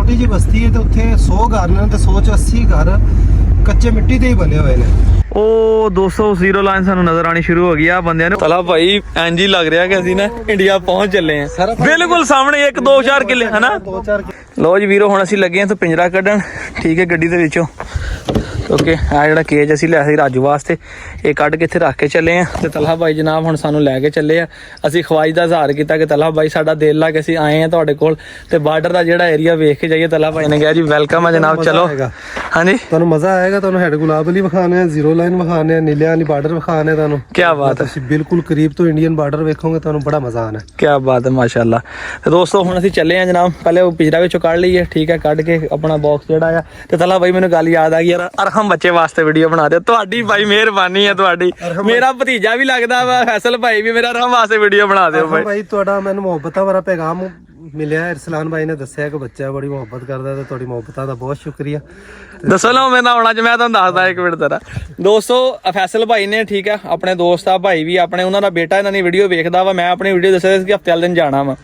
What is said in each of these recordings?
ਛੋਟੀ ਜਿਹੀ ਬਸਤੀ ਹੈ ਤੇ ਉੱਥੇ 100 ਘਰ ਨੇ ਤੇ 100 ਚ 80 ਘਰ ਕੱਚੇ ਮਿੱਟੀ ਦੇ ਹੀ ਬਣੇ ਹੋਏ ਨੇ। ਉਹ 200 ਜ਼ੀਰੋ ਲਾਈਨ ਸਾਨੂੰ ਨਜ਼ਰ ਆਣੀ ਸ਼ੁਰੂ ਹੋ ਗਈ ਆ ਬੰਦਿਆਂ ਨੂੰ। ਚਲਾ ਭਾਈ ਇੰਜ ਹੀ ਲੱਗ ਰਿਹਾ ਕਿ ਅਸੀਂ ਨਾ ਇੰਡੀਆ ਪਹੁੰਚ ਚੱਲੇ ਆ। ਬਿਲਕੁਲ ਸਾਹਮਣੇ 1-2-4 ਕਿੱਲੇ ਹਨਾ। 2-4 ਲੋ ਜੀ ਵੀਰੋ, ਹੁਣ ਅਸੀਂ ਲੱਗੇ ਆ ਤੋਂ ਪਿੰਜਰਾ ਕੱਢਣ, ਠੀਕ ਹੈ, ਗੱਡੀ ਦੇ ਵਿੱਚੋਂ। ਓਕੇ, ਆ ਜਿਹੜਾ ਕੇਜ ਅਸੀਂ ਲਿਆ ਸੀ ਰਾਜੂ ਵਾਸਤੇ, ਇਹ ਕੱਢ ਕੇ ਇੱਥੇ ਰੱਖ ਕੇ ਚੱਲੇ ਆ। ਤੇ ਤਲਹਾ ਭਾਈ ਜਨਾਬ ਹੁਣ ਸਾਨੂੰ ਲੈ ਕੇ ਚੱਲੇ ਆ। ਅਸੀਂ ਖਵਾਇਸ਼ ਦਾ ਇਜ਼ਹਾਰ ਕੀਤਾ ਕਿ ਤਲਹਾ ਭਾਈ ਸਾਡਾ ਦਿਲ ਲਾ ਕੇ ਅਸੀਂ ਆਏ ਆ ਤੁਹਾਡੇ ਕੋਲ, ਤੇ ਬਾਰਡਰ ਦਾ ਜਿਹੜਾ ਏਰੀਆ ਵੇਖ ਕੇ ਜਾਈਏ। ਤਲਹਾ ਭਾਈ ਨੇ ਕਿਹਾ ਜੀ ਵੈਲਕਮ ਹੈ ਜਨਾਬ, ਚਲੋ। ਹਾਂਜੀ, ਤੁਹਾਨੂੰ ਮਜ਼ਾ ਆਏਗਾ। ਤੁਹਾਨੂੰ ਹੈਡ ਗੁਲਾਬ ਵਾਲੀ ਵਿਖਾਣੇ ਆ, ਜ਼ੀਰੋ ਲਾਈਨ ਵਿਖਾਣੇ ਆ, ਨੀਲੇ ਵਾਲੀ ਬਾਰਡਰ ਵਿਖਾਣੇ ਤੁਹਾਨੂੰ। ਕੀ ਬਾਤ ਹੈ, ਤੁਸੀਂ ਬਿਲਕੁਲ ਕਰੀਬ ਤੋਂ ਇੰਡੀਅਨ ਬਾਰਡਰ ਵੇਖੋਗੇ, ਤੁਹਾਨੂੰ ਬੜਾ ਮਜ਼ਾ ਆਣਾ। ਕੀ ਬਾਤ ਹੈ, ਮਾਸ਼ਾਅੱਲਾ। ਤੇ ਦੋਸਤੋ ਹੁਣ ਅਸੀਂ ਚੱਲੇ ਆ ਜਨਾਬ, ਪਹਿਲੇ ਉਹ ਪਿੰਜਰਾ ਵਿੱਚੋਂ ਕੱਢ ਲਈਏ, ਠੀਕ ਹੈ, ਕੱਢ ਕੇ ਆਪਣਾ ਬਾਕਸ ਜਿਹੜਾ ਆ। ਤੇ ਤਲਹਾ ਭਾਈ ਮੈਨੂੰ ਗੱਲ ਯਾਦ ਆ ਗਈ ਯਾਰ, ਅਰਹਮ ਬੱਚੇ ਵਾਸਤੇ ਵੀਡੀਓ ਬਣਾ ਦਿਓ। ਤੁਹਾਡੀ ਭਾਈ ਮਿਹਰਬਾਨੀ ਹੈ ਤੁਹਾਡੀ। ਮੇਰਾ ਭਤੀਜਾ ਵੀ ਲੱਗਦਾ ਵਾ ਫੈਸਲ ਭਾਈ ਵੀ, ਮੇਰਾ ਅਰਹਮ ਵਾਸਤੇ ਵੀਡੀਓ ਬਣਾ ਦਿਓ ਭਾਈ। ਤੁਹਾਡਾ ਮੈਨੂੰ ਮੁਹੱਬਤਾਂ ਭਰਾ ਪੈਗਾਮ ਮਿਲਿਆ। ਇਰਸਲਾਨ ਭਾਈ ਨੇ ਦੱਸਿਆ ਕਿ ਬੱਚਾ ਬੜੀ ਮੁਹੱਬਤ ਕਰਦਾ, ਤੇ ਤੁਹਾਡੀ ਮੁਹੱਬਤਾਂ ਦਾ ਬਹੁਤ ਸ਼ੁਕਰੀਆ। ਦੱਸੋ ਨਾ ਮੇਰੇ ਨਾਲ ਆਉਣਾ ਚ, ਮੈਂ ਤੁਹਾਨੂੰ ਦੱਸਦਾ ਇੱਕ ਮਿੰਟ ਤੇਰਾ। ਦੋਸਤੋ ਫੈਸਲ ਭਾਈ ਨੇ, ਠੀਕ ਆ, ਆਪਣੇ ਦੋਸਤ ਆ ਭਾਈ ਵੀ ਆਪਣੇ, ਉਹਨਾਂ ਦਾ ਬੇਟਾ ਇਹਨਾਂ ਦੀ ਵੀਡੀਓ ਵੇਖਦਾ ਵਾ। ਮੈਂ ਆਪਣੀ ਵੀਡੀਓ ਦੱਸਿਆ ਸੀ ਕਿ ਹਫਤੇ ਵਾਲੇ ਦਿਨ ਜਾਣਾ ਵਾ,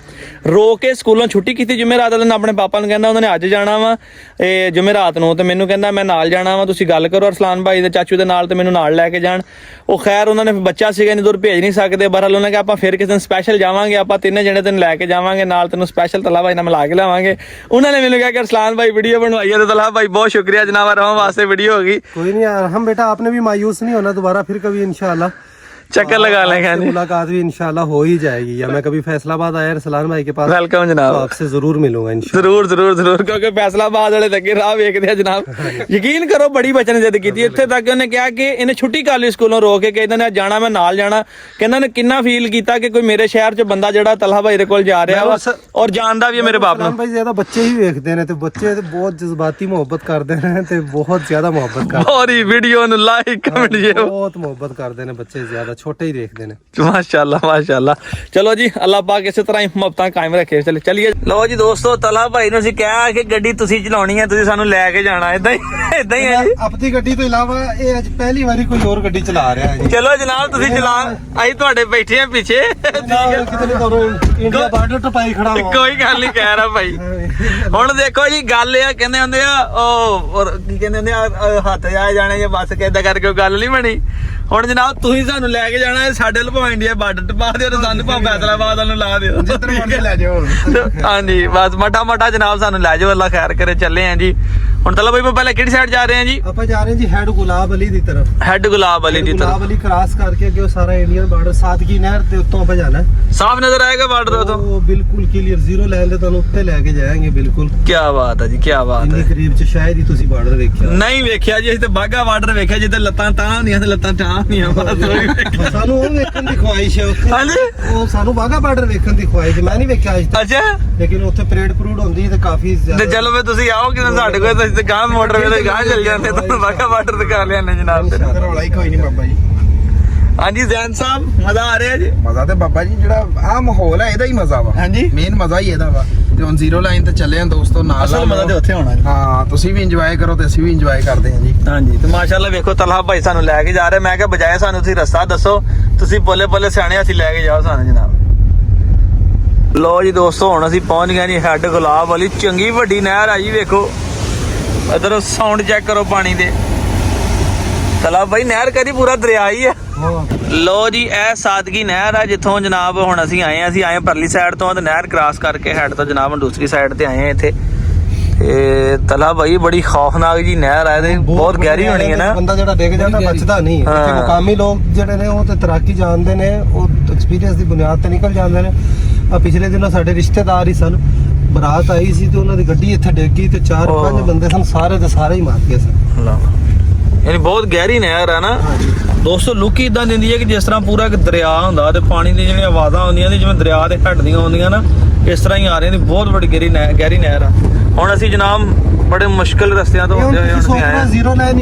ਰੋ ਕੇ ਸਕੂਲੋਂ ਛੁੱਟੀ ਕੀਤੀ ਜੁਮੇਰਾਤ ਵਾਲੇ ਦਿਨ। ਆਪਣੇ ਪਾਪਾ ਨੂੰ ਕਹਿੰਦਾ ਉਹਨਾਂ ਨੇ ਅੱਜ ਜਾਣਾ ਵਾ ਇਹ ਜੁਮੇਰਾਤ ਨੂੰ, ਤੇ ਮੈਨੂੰ ਕਹਿੰਦਾ ਮੈਂ ਨਾਲ ਜਾਣਾ ਵਾ, ਤੁਸੀਂ ਗੱਲ ਕਰੋ ਅਰਸਲਾਨ ਭਾਈ ਦੇ ਚਾਚੂ ਦੇ ਨਾਲ ਤੇ ਮੈਨੂੰ ਨਾਲ ਲੈ ਕੇ ਜਾਣ। ਉਹ ਖੈਰ ਉਹਨਾਂ ਨੇ ਬੱਚਾ ਸੀਗਾ, ਇੰਨੀ ਦੂਰ ਭੇਜ ਨਹੀਂ ਸਕਦੇ। ਬਹਰਹਾਲ ਉਹਨਾਂ ਨੇ ਕਿਹਾ ਆਪਾਂ ਫਿਰ ਕਿਸੇ ਦਿਨ ਸਪੈਸ਼ਲ ਜਾਵਾਂਗੇ, ਆਪਾਂ ਤਿੰਨੇ ਜਣੇ ਤੈਨੂੰ ਲੈ ਕੇ ਜਾਵਾਂਗੇ ਨਾਲ, ਤੈਨੂੰ ਸਪੈਸ਼ਲ ਤਲਹਾ ਭਾਈ ਨਾਲ ਮਿਲਾ ਕੇ ਲਾਵਾਂਗੇ। ਉਹਨਾਂ ਨੇ ਮੈਨੂੰ ਕਿਹਾ ਕਿ ਅਰਸਲਾਨ ਭਾਈ ਵੀਡੀਓ ਬਣਵਾਈ ਹੈ, ਤੇ ਤਲਹਾ ਭਾਈ ਬਹੁਤ ਸ਼ੁਕਰੀਆ ਜਨਾਬ, ਅਰਹਮ वास्ते वीडियो होगी। कोई नहीं यार, हम बेटा आपने भी मायूस नहीं होना, दोबारा फिर कभी इंशाल्लाह चक्कर लगा लेंगे, मुलाकात भी इंशाल्लाह हो ही जाएगी। या मैं कभी फैसलाबाद आया रसलान भाई के पास, वेलकम जनाब, तो आपसे जरूर मिलूंगा इंशाल्लाह। जरूर जरूर जरूर, क्योंकि फैसलाबाद वाले तक राह वेखदे आ जनाब। यकीन करो बड़ी बच्चे ने जिद की, इत्थे तक उन्हें कहा कि इन्हें छुट्टी कर ली स्कूलों, रो के कहते ने जाना, मैं नाल जाना। कहना ने किन्ना फील किया कि कोई मेरे शहर च बंदा जिहड़ा तलहा भाई दे कोल जा रहा वा और जानदा भी है मेरे बाप नूं। भाई ज्यादा बच्चे ही वेखदे ने, ते बच्चे बहुत जज्बाती मोहब्बत करदे ने, ते बहुत ज्यादा मोहब्बत करदे और वीडियो नु लाइक कमेंट जे बहुत मोहब्बत करदे ने बच्चे, ज्यादा छोटे ही देखदे ने। माशाल्लाह माशाल्लाह। चलो जी, अल्लाह पाक इसे तरह ही मुहब्बतां कायम रखे। चलिए लो जी दोस्तों, तलहा भाई ने कहा कि गड्डी तुसीं चलाउणी है, तुसीं सानू लैके जाना। इदां ही है जी। अपनी गड्डी तो इलावा ये अज पहली बारी कोई और गड्डी चला रहा है जी। चलो जनाब तुसीं चला, असीं तुहाडे बैठे हैं पीछे। इंडिया बार्डर तो पाई खड़ा हुआ, कोई गल नहीं कह रहा भाई। हुण देखो जी, गल ये कहंदे हुंदे आ और की कहंदे हुंदे आ, हत्थ जा जाने जे बस के इदां करके गल नहीं बनी। ਹੁਣ ਜਨਾਬ ਤੁਸੀਂ ਸਾਨੂੰ ਲੈ ਕੇ ਜਾਣਾ ਹੈ, ਸਾਡੇ ਲਈ ਭਾਵੇਂ ਇੰਡੀਆ ਬਾਰਡਰ ਟਪਾ ਦਿਓ ਤੇ ਸਾਨੂੰ ਭਾਵੇਂ ਫੈਸਲਾਬਾਦ ਵੱਲ ਨੂੰ ਲਾ ਦਿਓ, ਜਿੱਧਰ ਮਰਜ਼ੀ ਲੈ ਜਾਓ। ਹਾਂਜੀ ਬਸ ਮਟਾ ਜਨਾਬ ਸਾਨੂੰ ਲੈ ਜਾਓ, ਅੱਲਾ ਖੈਰ ਕਰੇ। ਚੱਲੇ ਆਂ ਜੀ ਹੁਣ। ਤਲਹਾ ਭਾਈ ਪਹਿਲਾਂ ਕਿਹੜੀ ਸਾਈਡ ਜਾ ਰਹੇ ਆਂ ਜੀ? ਆਪਾਂ ਜਾ ਰਹੇ ਹਾਂ ਜੀ ਹੈਡ ਗੁਲਾਬ ਅਲੀ ਦੀ ਤਰਫ। ਹੈਡ ਗੁਲਾਬ ਅਲੀ ਦੀ ਤਰਫ, ਗੁਲਾਬ ਅਲੀ ਕ੍ਰਾਸ ਕਰਕੇ ਅੱਗੇ ਉਹ ਸਾਰਾ ਇੰਡੀਅਨ ਬਾਰਡਰ ਸਾਦਗੀ ਨਹਿਰ ਦੇ ਉੱਤੋਂ ਆਪਾਂ ਜਾਣਾ। ਸਾਫ਼ ਨਜ਼ਰ ਆਏਗਾ ਬਾਰਡਰ ਤੋਂ? ਉਹ ਬਿਲਕੁਲ ਕਲੀਅਰ, ਜ਼ੀਰੋ ਲਾਈਨ ਦੇ ਤੁਹਾਨੂੰ ਉੱਤੇ ਲੈ ਕੇ ਜਾਵਾਂਗੇ ਬਿਲਕੁਲ। ਕੀ ਬਾਤ ਹੈ ਜੀ, ਕੀ ਬਾਤ ਹੈ। ਇੰਨੀ ਕਰੀਬ ਚ ਸ਼ਾਇਦ ਹੀ ਤੁਸੀਂ ਬਾਰਡਰ ਵੇਖਿਆ ਨਹੀਂ ਵੇਖਿਆ ਜੀ, ਅਸੀਂ ਤੇ ਬਾਗਾ ਬਾਰਡਰ ਵੇਖਿਆ ਜਿੱਥੇ ਲੱਤਾਂ ਤਾਂ ਹੁੰਦੀਆਂ ਤੇ ਲੱਤਾਂ ਟਾਂ ਹੁੰਦੀਆਂ। ਸਾਨੂੰ ਉਹ ਵੇਖਣ ਦੀ ਖੁਆਇਸ਼ ਹੈ ਉੱਥੇ। ਹਾਂਜੀ, ਉਹ ਸਾਨੂੰ ਬਾਗਾ ਬਾਰਡਰ ਵੇਖਣ ਦੀ ਖੁਆਇਸ਼, ਮੈਂ ਨਹੀਂ ਵੇਖਿਆ ਅੱਜ ਤੱਕ। ਅੱਛਾ, ਲੇਕਿਨ ਉੱਥੇ ਪਰੇਡ ਪਰੂਡ ਹੁੰਦੀ ਤੇ ਕਾਫੀ ਤੇ ਚਲੋ ਫੇ ਤੁਸੀਂ ਆਓ ਕਿਤੇ ਸਾਡੇ ਕੋਲ, ਤੁਸੀਂ ਤੇ ਗਾਂ ਮੋਟਰਵੇ ਤੇ ਗਾਂ ਚੱਲ ਜਾਂਦੇ, ਤੁਹਾਨੂੰ ਬਾਗਾ ਬਾਰਡਰ ਦਿਖਾ ਲਿਆਨੇ ਜਨਾਬ। ਫਿਰ ਰੌਲਾ ਹੀ ਕੋਈ ਨਹੀਂ ਬਾਬਾ ਜੀ। ਹਾਂਜੀ ਜ਼ੈਨ ਸਾਹਿਬ, ਮਜ਼ਾ ਆ ਰਿਹਾ ਜੀ? ਮਜ਼ਾ ਤੇ ਬਾਬਾ ਜੀ ਜਿਹੜਾ ਆਹ ਮਾਹੌਲ ਹੈ ਇਹਦਾ ਹੀ ਮਜ਼ਾ ਵਾ। ਹਾਂਜੀ, ਮੇਨ ਮਜ਼ਾ ਹੀ ਇਹਦਾ ਵਾ। ਤੇ ਹੁਣ ਜ਼ੀਰੋ ਲਾਈਨ ਤੇ ਚੱਲੇ ਆਂ ਦੋਸਤੋ, ਨਾਲ ਅਸਲ ਮਜ਼ਾ ਤੇ ਉੱਥੇ ਹੋਣਾ ਜੀ। ਹਾਂ, ਤੁਸੀਂ ਵੀ ਇੰਜੋਏ ਕਰੋ ਤੇ ਅਸੀਂ ਵੀ ਇੰਜੋਏ ਕਰਦੇ ਆਂ ਜੀ। ਹਾਂਜੀ, ਤੇ ਮਾਸ਼ਾਅੱਲਾ ਵੇਖੋ ਤਲਹਾ ਭਾਈ ਸਾਨੂੰ ਲੈ ਕੇ ਜਾ ਰਹੇ। ਮੈਂ ਕਿਹਾ ਬਜਾਏ ਸਾਨੂੰ ਤੁਸੀਂ ਰਸਤਾ ਦੱਸੋ, ਤੁਸੀਂ ਬੋਲੇ ਸਿਆਣੇ ਅਸੀਂ ਲੈ ਕੇ ਜਾਓ ਸਾਨੂੰ ਜਨਾਬ। ਲੋ ਜੀ ਦੋਸਤੋ, ਹੁਣ ਅਸੀਂ ਪਹੁੰਚ ਗਏ ਜੀ ਹੈਡ ਗੁਲਾਬ ਵਾਲੀ। ਚੰਗੀ ਵੱਡੀ ਨਹਿਰ ਆ ਜੀ, ਵੇਖੋ ਇਧਰ ਸਾਊਂਡ ਚੈੱਕ ਕਰੋ ਪਾਣੀ ਦੇ। ਤਲਹਾ ਭਾਈ ਨਹਿਰ ਕਦੀ ਪੂਰਾ ਦਰਿਆ ਹੀ ਆ। ਲੋ ਜੀ, ਇਹ ਸਾਦਗੀ ਨਹਿਰ ਆ ਜਿੱਥੋਂ ਜਨਾਬ ਹੁਣ ਅਸੀਂ ਆਏ ਪਰਲੀ ਸਾਈਡ ਤੋਂ, ਤੇ ਨਹਿਰ ਕ੍ਰਾਸ ਕਰਕੇ ਹੈਡ ਤੋਂ ਜਨਾਬ ਦੂਸਰੀ ਸਾਈਡ ਤੇ ਆਏ ਆ ਇੱਥੇ। ਤੇ ਤਲਹਾ ਭਾਈ ਬੜੀ ਖੌਫਨਾਕ ਜੀ ਨਹਿਰ ਆ, ਤੇ ਬਹੁਤ ਗਹਿਰੀ ਹੋਣੀ ਹੈ ਨਾ। ਬੰਦਾ ਜਿਹੜਾ ਡਿੱਗ ਜਾਂਦਾ ਬਚਦਾ ਨਹੀਂ। ਇੱਥੇ ਮੁਕਾਮੀ ਲੋਕ ਜਿਹੜੇ ਨੇ ਉਹ ਤੇ ਤੈਰਾਕੀ ਜਾਣਦੇ ਨੇ, ਉਹ ਐਕਸਪੀਰੀਅੰਸ ਦੀ ਬੁਨਿਆਦ ਤੇ ਨਿਕਲ ਜਾਂਦੇ ਨੇ। ਆ ਪਿਛਲੇ ਦਿਨੋਂ ਸਾਡੇ ਰਿਸ਼ਤੇਦਾਰ ਹੀ ਸਨ, ਬਰਾਤ ਆਈ ਸੀ ਤੇ ਉਹਨਾਂ ਦੀ ਗੱਡੀ ਇੱਥੇ ਡਿੱਗੀ ਤੇ 4-5 ਬੰਦੇ ਸਨ, ਸਾਰੇ ਦੇ ਸਾਰੇ ਹੀ ਮਾਰ ਗਏ ਸਨ। ਯਾਨੀ ਬਹੁਤ ਗਹਿਰੀ ਨਹਿਰ ਆ ਨਾ ਦੋਸਤੋ। ਲੁੱਕ ਇਦਾਂ ਦਿੰਦੀ ਹੈ ਕਿ ਜਿਸ ਤਰ੍ਹਾਂ ਪੂਰਾ ਇੱਕ ਦਰਿਆ ਹੁੰਦਾ, ਤੇ ਪਾਣੀ ਦੀ ਜਿਹੜੀਆਂ ਆਵਾਜ਼ਾਂ ਆਉਂਦੀਆਂ ਨੇ ਜਿਵੇਂ ਦਰਿਆ ਦੇ ਹੱਟਦੀਆਂ ਆਉਂਦੀਆਂ ਨਾ, ਇਸ ਤਰ੍ਹਾਂ ਹੀ ਆ ਰਹੀਆਂ ਨੇ। ਬਹੁਤ ਵੱਡੀ ਗਹਿਰੀ ਨਹਿਰ ਆ। ਹੁਣ ਅਸੀਂ ਜਨਾਬ ਬੜੇ ਮੁਸ਼ਕਿਲ ਰਸਤਿਆਂ ਤੋਂ ਹੁੰਦੇ ਹੋਏ ਅਸੀਂ ਆਏ। ਜ਼ੀਰੋ ਲਾਈਨ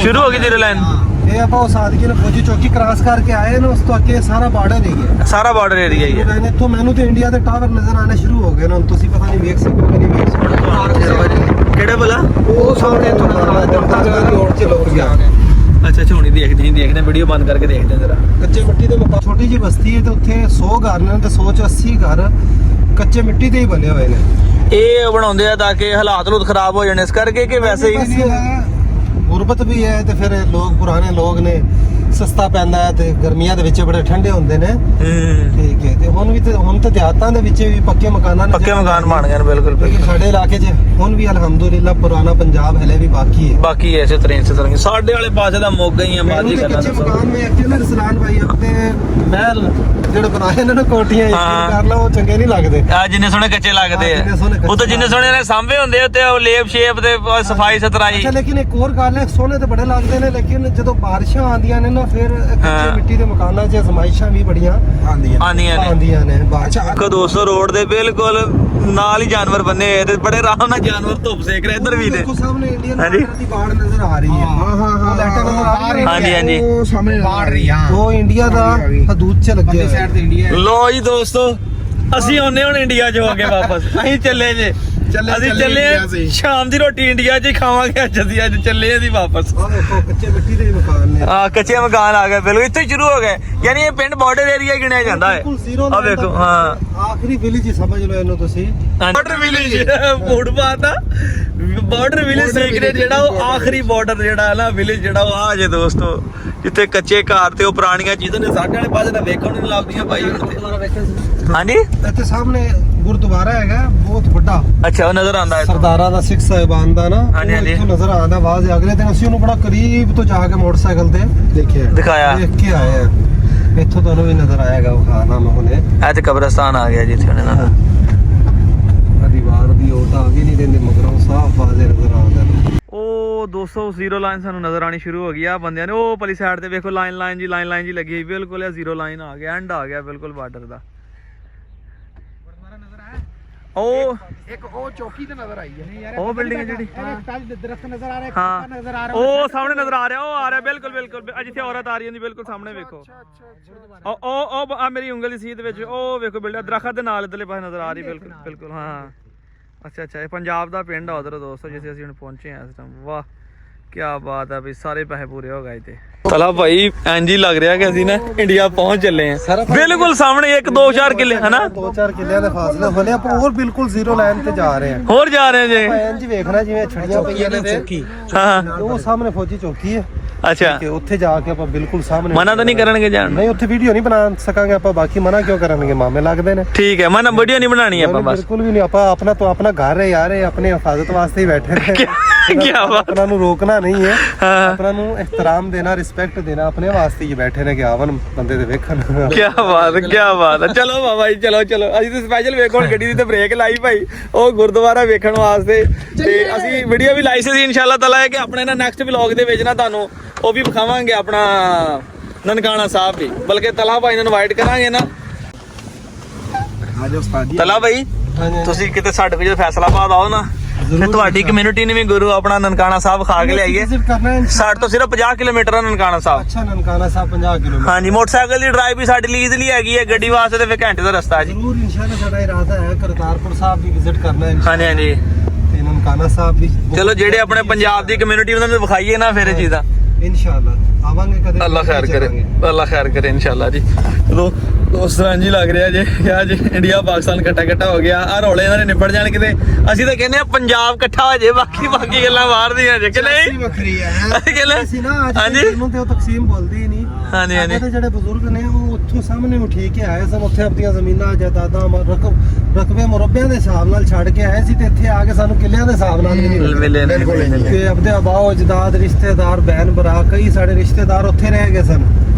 ਸ਼ੁਰੂ ਹੋ ਗਈ ਜ਼ੀਰੋ ਲਾਈਨ। ਇਹ ਆਪਾਂ ਉਹ ਸਾਦਗੀ ਨਾਲ ਫੌਜੀ ਚੌਕੀ ਕ੍ਰਾਸ ਕਰਕੇ ਆਏ ਨੇ, ਉਸ ਤੋਂ ਅੱਗੇ ਸਾਰਾ ਬਾਰਡਰ ਹੀ ਹੈ, ਸਾਰਾ ਬਾਰਡਰ ਏਰੀਆ ਹੀ ਹੈ। ਇੱਥੋਂ ਮੈਨੂੰ ਤੇ ਇੰਡੀਆ ਦੇ ਟਾਵਰ ਨਜ਼ਰ ਆਣੇ ਸ਼ੁਰੂ ਹੋ ਗਏ ਨੇ। ਤੁਸੀਂ ਪਤਾ ਨਹੀਂ ਵੇਖ ਸਕਦੇ ਕਿ ਨਹੀਂ ਵੇਖ ਸਕਦੇ। ਕਿਹੜਾ ਭਲਾ? ਉਹ ਸਾਹਮਣੇ ਤੋਂ ਨਜ਼ਰ ਆ ਰਿਹਾ ਰੋਡ 'ਚ ਲੋਕ ਜਾ ਰਹੇ। ਅੱਛਾ, ਝੋਣੀ ਦੇਖਦੇ ਵੀਡੀਓ ਬੰਦ ਕਰਕੇ ਦੇਖਦੇ ਜਰਾ। ਕੱਚੇ ਮਿੱਟੀ ਦੇ ਮਕਾਨ, ਛੋਟੀ ਜਿਹੀ ਬਸਤੀ ਹੈ ਤੇ ਉੱਥੇ 100 ਘਰ ਨੇ ਤੇ 100 ਚ 80 ਘਰ ਕੱਚੇ ਮਿੱਟੀ ਦੇ ਹੀ ਬਣੇ ਹੋਏ ਨੇ। ਇਹ ਬਣਾਉਂਦੇ ਆ ਤਾਂ ਕਿ ਹਾਲਾਤ ਲੂਤ ਖਰਾਬ ਹੋ ਜਾਣ, ਇਸ ਕਰਕੇ ਕਿ ਵੈਸੇ ਹੀ ਗੁਰਬਤ ਵੀ ਹੈ ਤੇ ਫਿਰ ਲੋਕ ਪੁਰਾਣੇ ਲੋਕ ਨੇ, ਸਸਤਾ ਪੈਂਦਾ ਹੈ ਤੇ ਗਰਮੀਆਂ ਦੇ ਵਿੱਚ ਬੜੇ ਠੰਡੇ ਹੁੰਦੇ ਨੇ। ਠੀਕ ਹੈ, ਤੇ ਹੁਣ ਤੇ ਦਿਹਾਤਾਂ ਦੇ ਵਿੱਚ ਵੀ ਪੱਕੇ ਮਕਾਨਾਂ ਨੇ, ਪੱਕੇ ਮਕਾਨ ਬਣ ਗਏ ਨੇ। ਬਿਲਕੁਲ ਲੇਕਿਨ ਸਾਡੇ ਇਲਾਕੇ 'ਚ ਹੁਣ ਵੀ ਅਲਹਮਦੁਲਿਲਾ ਪੁਰਾਣਾ ਪੰਜਾਬ ਹਲੇ ਵੀ ਬਾਕੀ ਹੈ। ਬਾਕੀ ਐਸੇ ਤਰ੍ਹਾਂ ਸਾਡੇ ਵਾਲੇ ਪਾਸੇ ਦਾ ਮੋਗਾ ਹੀ ਆ ਮਾਜੀ ਕਰਨਾ। ਕੱਚੇ ਮਕਾਨ में अकेले रसलान भाई अपने महल ਜਿਹੜੇ ਬਣਾਏ ਨੇ ਨਾ ਕੋਠੀਆਂ, ਯਕੀਨ ਕਰ ਲਓ ਉਹ ਚੰਗੇ ਨਹੀਂ ਲੱਗਦੇ। ਆ ਜਿੰਨੇ ਸੋਹਣੇ ਕੱਚੇ ਲੱਗਦੇ ਆ, ਉਹ ਤਾਂ ਜਿੰਨੇ ਸੋਹਣੇ ਨੇ ਸਾਂਭੇ ਹੁੰਦੇ ਤੇ ਉਹ ਲੇਪ ਸ਼ੇਪ ਤੇ ਸਫਾਈ ਸਤਰਾਈ। ਅੱਛਾ, ਲੇਕਿਨ ਇੱਕ ਹੋਰ ਗੱਲ ਹੈ, ਸੋਹਣੇ ਤੇ ਬੜੇ ਲੱਗਦੇ ਨੇ, ਲੇਕਿਨ ਜਦੋਂ ਬਾਰਿਸ਼ਾਂ ਆਉਂਦੀਆਂ ਨੇ ਨਾ ਫਿਰ ਕੱਚੇ ਮਿੱਟੀ ਦੇ ਮਕਾਨਾਂ 'ਚ ਅਜ਼ਮਾਇਸ਼ਾਂ ਵੀ ਬੜੀਆਂ ਆਉਂਦੀਆਂ ਨੇ। ਕੋ 200 ਰੋਡ ਦੇ ਬਿਲਕੁਲ ਨਾਲ ਹੀ ਜਾਨਵਰ ਬੰਨੇ ਹੋਏ ਤੇ ਬੜੇ ਆਰਾਮ ਨਾਲ ਜਾਨਵਰ ਧੁੱਪ ਸੇਕ ਰਹੇ ਇੱਧਰ ਵੀ ਨੇ। ਦੇਖੋ ਸਾਹਮਣੇ ਇੰਡੀਅਨ ਬਾਰਡਰ ਦੀ ਬਾੜ ਨਜ਼ਰ ਆ ਰਹੀ ਹੈ। ਹਾਂ ਲੈਟਰ ਨਜ਼ਰ ਆ ਰਹੀ ਹੈ। ਹਾਂਜੀ ਉਹ ਸਾਹਮਣੇ ਬਾੜ ਰਹੀ ਆ, ਉਹ ਇੰਡੀਆ ਦਾ ਹਦੂਦ 'ਚ ਲੱਗਿਆ ਹੋਇਆ। ਸਾਈਡ ਤੇ ਇੰਡੀਆ। ਲੋ ਜੀ ਦੋਸਤੋ, ਅਸੀਂ ਆਉਨੇ ਹੁਣ ਇੰਡੀਆ 'ਚ ਹੋ ਕੇ ਵਾਪਸ। ਅਸੀਂ ਚੱਲੇ ਜੇ, ਅਸੀਂ ਚੱਲੇ ਆ ਸ਼ਾਮ ਦੀ ਰੋਟੀ ਇੰਡੀਆ 'ਚ ਹੀ ਖਾਵਾਂਗੇ। ਅੱਜ ਚੱਲੇ ਅਸੀਂ ਵਾਪਸ। ਆਹ ਦੇਖੋ ਕੱਚੇ ਮਿੱਟੀ ਦੇ ਮਕਾਨ ਨੇ। ਕੱਚੇ ਮਕਾਨ ਆ ਗਏ ਬਿਲਕੁਲ, ਇੱਥੇ ਸ਼ੁਰੂ ਹੋ ਗਏ। ਯਾਨੀ ਇਹ ਪਿੰਡ ਬਾਰਡਰ ਏਰੀਆ ਗਿਣਿਆ ਜਾਂਦਾ ਹੈ। ਆ ਵੇਖੋ, ਹਾਂ ਆਖਰੀ ਵਿਲੇਜ ਹੀ ਸਮਝ ਲਓ ਇਹਨੂੰ ਤੁਸੀਂ। ਬਾਰਡਰ ਵਿਲੇਜ ਫੂਡ ਪਾਤਾ। ਬਾਰਡਰ ਵਿਲੇਜ ਸੇਕਰੇਟ ਜਿਹੜਾ ਉਹ ਆਖਰੀ ਬਾਰਡਰ ਜਿਹੜਾ ਨਾ ਵਿਲੇਜ ਜਿਹੜਾ ਉਹ ਆ ਜੇ ਦੋਸਤੋ, ਜਿੱਥੇ ਕੱਚੇ ਘਰ ਤੇ ਉਹ ਪੁਰਾਣੀਆਂ ਚੀਜ਼ਾਂ ਨੇ। ਸਾਡੇ ਵਾਲੇ ਪਾਸੇ ਤਾਂ ਵੇਖਣ ਨੂੰ ਲੱਭਦੀਆਂ ਭਾਈ। ਹਾਂਜੀ, ਇੱਥੇ ਸਾਹਮਣੇ ਗੁਰਦੁਆਰਾ ਹੈਗਾ ਬਹੁਤ ਵੱਡਾ। ਅੱਛਾ, ਉਹ ਨਜ਼ਰ ਆਉਂਦਾ ਹੈ ਸਰਦਾਰਾਂ ਦਾ, ਸਿੱਖ ਸਾਹਿਬਾਨ ਦਾ ਨਾ। ਹਾਂਜੀ, ਹਾਂਜੀ। ਇੱਥੋਂ ਨਜ਼ਰ ਆਉਂਦਾ ਆਵਾਜ਼। ਅਗਲੇ ਦਿਨ ਅਸੀਂ ਉਹਨੂੰ ਬੜਾ ਕਰੀਬ ਤੋਂ ਜਾ ਕੇ ਮੋਟਰਸਾਈਕਲ ਤੇ ਦਿਖਾਇਆ, ਦੇਖ ਕੇ ਆਏ ਆ। ਇੱਥੋਂ ਤੁਹਾਨੂੰ ਵੀ ਨਜ਼ਰ ਆਏਗਾ ਉਹ ਖਾਨਾ ਮੈਂ ਹੁਣੇ। ਇਹ ਤੇ ਕਬਰਸਤਾਨ ਆ ਗਿਆ ਜਿੱਥੇ ਉਹਨੇ ਨਾ ਦੀਵਾਰ ਦੀ ਉਹ ਤਾਂ ਆ ਵੀ ਨਹੀਂ ਰਹਿੰਦੇ, ਮਗਰੋਂ ਸਾਫ਼ ਬਾਜ਼ੇ ਨਜ਼ਰ ਆਉਂਦਾ। ਉਹ 200 ਜ਼ੀਰੋ ਲਾਈਨ ਸਾਨੂੰ ਨਜ਼ਰ ਆਣੀ ਸ਼ੁਰੂ ਹੋ ਗਈ ਆ ਬੰਦਿਆਂ ਨੇ। ਉਹ ਪਲੀ ਸਾਈਡ ਤੇ ਵੇਖੋ ਲਾਈਨ ਜੀ ਲੱਗੀ ਹੋਈ ਬਿਲਕੁਲ। ਇਹ ਜ਼ੀਰੋ ਲਾਈਨ ਆ ਗਿਆ, ਐਂਡ ਆ ਗਿਆ ਬਿਲਕੁਲ ਬਾਰਡਰ ਦਾ। ਉਹ ਇੱਕ ਉਹ ਚੌਕੀ ਤੇ ਨਜ਼ਰ ਆਈ ਹੈ, ਉਹ ਬਿਲਡਿੰਗ ਜਿਹੜੀ ਦਰਖਤ ਨਜ਼ਰ ਆ ਰਿਹਾ, ਹਾਂ ਨਜ਼ਰ ਆ ਉਹ ਸਾਹਮਣੇ ਨਜ਼ਰ ਆ ਰਿਹਾ, ਉਹ ਆ ਰਿਹਾ ਬਿਲਕੁਲ। ਜਿੱਥੇ ਔਰਤ ਆ ਰਹੀ ਹੁੰਦੀ ਬਿਲਕੁਲ ਸਾਹਮਣੇ ਵੇਖੋ। ਉਹ ਆ ਮੇਰੀ ਉਂਗਲ ਦੀ ਸੀਧ ਵਿੱਚ ਉਹ ਵੇਖੋ ਬਿਲਡਿੰਗ ਦਰਖਤ ਦੇ ਨਾਲ ਇਧਰਲੇ ਪਾਸੇ ਨਜ਼ਰ ਆ ਰਹੀ ਬਿਲਕੁਲ। ਹਾਂ ਅੱਛਾ, ਇਹ ਪੰਜਾਬ ਦਾ ਪਿੰਡ ਆ ਉਧਰ ਦੋਸਤੋ, ਜਿੱਥੇ ਅਸੀਂ ਹੁਣ ਪਹੁੰਚੇ ਆ ਇਸ ਟਾਈਮ। ਵਾਹ ਕੀ ਬਾਤ ਹੈ ਵੀ, ਸਾਰੇ ਪੈਸੇ ਪੂਰੇ ਹੋ ਗਏ ਤੇ। ਚਲਾ ਭਾਈ ਇੰਜ ਹੀ ਲੱਗ ਰਿਹਾ ਕਿ ਅਸੀਂ ਨਾ ਇੰਡੀਆ ਪਹੁੰਚ ਚੱਲੇ ਆ। ਬਿਲਕੁਲ ਸਾਹਮਣੇ 1-2-4 ਕਿੱਲੇ ਹਨਾ, 2-4 ਕਿੱਲਿਆਂ ਦੇ ਫਾਸਲੇ ਹੋਲੇ। ਆਪਾਂ ਹੋਰ ਬਿਲਕੁਲ ਜ਼ੀਰੋ ਲਾਈਨ ਤੇ ਜਾ ਰਹੇ ਹਾਂ। ਹੋਰ ਜਾ ਰਹੇ ਜੇ। ਇੰਜ ਵੇਖਣਾ ਜਿਵੇਂ ਛੜੀਆਂ ਪਈਆਂ ਨੇ ਤੇ ਹਾਂ, ਉਹ ਸਾਹਮਣੇ ਫੌਜੀ ਚੌਕੀ ਹੈ। ਅੱਛਾ, ਕਿ ਉੱਥੇ ਜਾ ਕੇ ਆਪਾਂ ਬਿਲਕੁਲ ਸਾਹਮਣੇ ਮਨਾ ਤਾਂ ਨਹੀਂ ਕਰਨਗੇ ਜਾਣ? ਨਹੀਂ, ਉੱਥੇ ਵੀਡੀਓ ਨਹੀਂ ਬਣਾ ਸਕਾਂਗੇ ਆਪਾਂ। ਬਾਕੀ ਮਨਾ ਕਿਉਂ ਕਰਨਗੇ, ਮਾਮੇ ਲੱਗਦੇ ਨੇ। ਠੀਕ ਹੈ, ਮਨਾ ਵੀਡੀਓ ਨਹੀਂ ਬਣਾਣੀ ਆਪਾਂ ਬਸ। ਬਿਲਕੁਲ ਵੀ ਨਹੀਂ। ਆਪਾਂ ਆਪਣਾ ਘਰ ਹੈ ਯਾਰ, ਇਹ ਆਪਣੀ ਹਿਫਾਜ਼ਤ ਵਾਸਤੇ ਹੀ ਬੈਠੇ ਨੇ। ਕੀ ਬਾਤ। ਆਪਣਾ ਨੂੰ ਰੋਕਣਾ ਨਹੀਂ ਹੈ, ਹਾਂ, ਆਪਣਾ ਨੂੰ ਇਹਤਰਾਮ ਦੇਣਾ, ਰਿਸਪੈਕਟ ਦੇਣਾ, ਆਪਣੇ ਵਾਸਤੇ ਹੀ ਬੈਠੇ ਨੇ ਕਿ ਆਵਨ ਬੰਦੇ ਦੇ ਵੇਖਣ। ਕੀ ਬਾਤ ਹੈ। ਚਲੋ ਬਾਬਾ ਜੀ, ਚਲੋ ਅਸੀਂ ਤਾਂ ਸਪੈਸ਼ਲ ਵੇਖੋ ਗੱਡੀ ਦੀ ਤੇ ਬ੍ਰੇਕ ਲਾਈ ਭਾਈ ਉਹ ਗੁਰਦੁਆਰਾ ਵੇਖਣ ਵਾਸਤੇ। ਤੇ ਅਸੀਂ ਵੀਡੀਓ ਵੀ ਲਾਈ ਸੀ ਇਨਸ਼ਾਅੱਲਾ ਤਾਲਾ ਕਿ ਆਪਣੇ ਨਾ ਨੈਕਸਟ ਵਲੌਗ ਦੇ ਵਿੱਚ ਨਾ ਤੁਹਾਨੂੰ ਉਹ ਵੀ ਵਿਖਾਵਾਂਗੇ ਆਪਣਾ ਨਨਕਾਣਾ ਸਾਹਿਬ ਵੀ। ਬਲਕਿ ਤਲਾ ਭਾਈ ਨੂੰ ਇਨਵਾਈਟ ਕਰਾਂਗੇ ਨਾ। ਆਜੋ ਉਸਤਾਦ ਜੀ। ਤਲਾ ਭਾਈ ਤੁਸੀਂ ਕਿਤੇ ਸਾਡੇ ਕੋਲ ਫੈਸਲਾਬਾਦ ਆਓ ਨਾ, ਤੇ ਤੁਹਾਡੀ ਕਮਿਊਨਿਟੀ ਨੇ ਵੀ ਗੁਰੂ ਆਪਣਾ ਨਨਕਾਣਾ ਸਾਹਿਬ ਖਾ ਕੇ ਲਿਆਈਏ। ਸਾਡੇ ਤੋਂ ਸਿਰਫ 50 ਕਿਲੋਮੀਟਰ ਆ ਨਨਕਾਣਾ ਸਾਹਿਬ। ਅੱਛਾ, ਨਨਕਾਣਾ ਸਾਹਿਬ 50 ਕਿਲੋਮੀਟਰ। ਹਾਂਜੀ, ਮੋਟਰਸਾਈਕਲ ਦੀ ਡਰਾਈਵ ਵੀ ਸਾਡੇ ਲਈ ਈਜ਼ੀਲੀ ਹੈਗੀ ਹੈ, ਗੱਡੀ ਵਾਸਤੇ ਤੇ ਫਿਰ ਘੰਟੇ ਦਾ ਰਸਤਾ ਜੀ। ਜ਼ਰੂਰ ਇਨਸ਼ਾਅੱਲਾ ਸਾਡਾ ਇਰਾਦਾ ਹੈ ਕਰਤਾਰਪੁਰ ਸਾਹਿਬ ਵੀ ਵਿਜ਼ਿਟ ਕਰਨਾ ਹੈ। ਹਾਂਜੀ, ਤੇ ਨਨਕਾਣਾ ਸਾਹਿਬ ਵੀ। ਚਲੋ ਜਿਹੜੇ ਆਪਣੇ ਪੰਜਾਬ ਦੀ ਕਮਿਊਨਿਟੀ ਉਹਨਾਂ ਨੂੰ ਵਿਖਾਈਏ ਨਾ ਫਿਰ ਇਹ ਚੀਜ਼ਾਂ। ਇਨਸ਼ਾਅੱਲਾ ਆਵਾਂਗੇ ਕਦੇ। ਅੱਲਾ ਖੈਰ ਕਰੇ ਇਨਸ਼ਾਅੱਲਾ ਜੀ। ਚਲੋ ਦੋਸਤੋ ਜੀ ਲੱਗ ਰਿਹਾ ਜੇ ਕਿ ਅੱਜ ਇੰਡੀਆ ਪਾਕਿਸਤਾਨ ਇਕੱਠਾ ਹੋ ਗਿਆ। ਆ ਰੌਲੇ ਇਹਨਾਂ ਨੇ ਨਿਬੜ ਜਾਣ ਕਿਤੇ। ਅਸੀਂ ਤਾਂ ਕਹਿੰਦੇ ਆ ਪੰਜਾਬ ਇਕੱਠਾ ਹੋ ਜੇ, ਬਾਕੀ ਗੱਲਾਂ ਬਾਹਰ ਦੀਆਂ ਜੇ ਕਿ ਨਹੀਂ। ਵੱਖਰੀ ਹੈ ਅਸੀਂ ਕਹਿੰਦੇ ਅਸੀਂ ਨਾ ਅੱਜ ਹਾਂਜੀ ਨੂੰ ਤੇ ਉਹ ਤਕਸੀਮ ਬੋਲਦੀ ਹੀ ਨਹੀਂ। ਹਾਂਜੀ ਤੇ ਜਿਹੜੇ ਬਜ਼ੁਰਗ ਨੇ ਉਹ ਉੱਥੋਂ ਸਾਹਮਣੇ ਉਠੀ ਕੇ ਆਏ ਸਨ। ਉੱਥੇ ਆਪਣੀਆਂ ਜ਼ਮੀਨਾਂ ਜਾਇਦਾਦਾਂ ਰਕਬੇ ਮੁਰੱਬਿਆਂ ਦੇ ਹਿਸਾਬ ਨਾਲ ਛੱਡ ਕੇ ਆਏ ਸੀ, ਤੇ ਇੱਥੇ ਆ ਕੇ ਸਾਨੂੰ ਕਿੱਲਿਆਂ ਦੇ ਹਿਸਾਬ ਨਾਲ ਵੀ ਨਹੀਂ ਮਿਲੇ ਨੇ। ਕਿ ਆਪਣੇ ਆਬਾਓ ਅਜਦਾਦ, ਰਿਸ਼ਤੇਦਾਰ, ਭੈਣ ਭਰਾ, ਕਈ ਸਾਡੇ ਰਿਸ਼ਤੇਦਾਰ ਉੱਥੇ ਰਹਿ ਗਏ ਸਨ।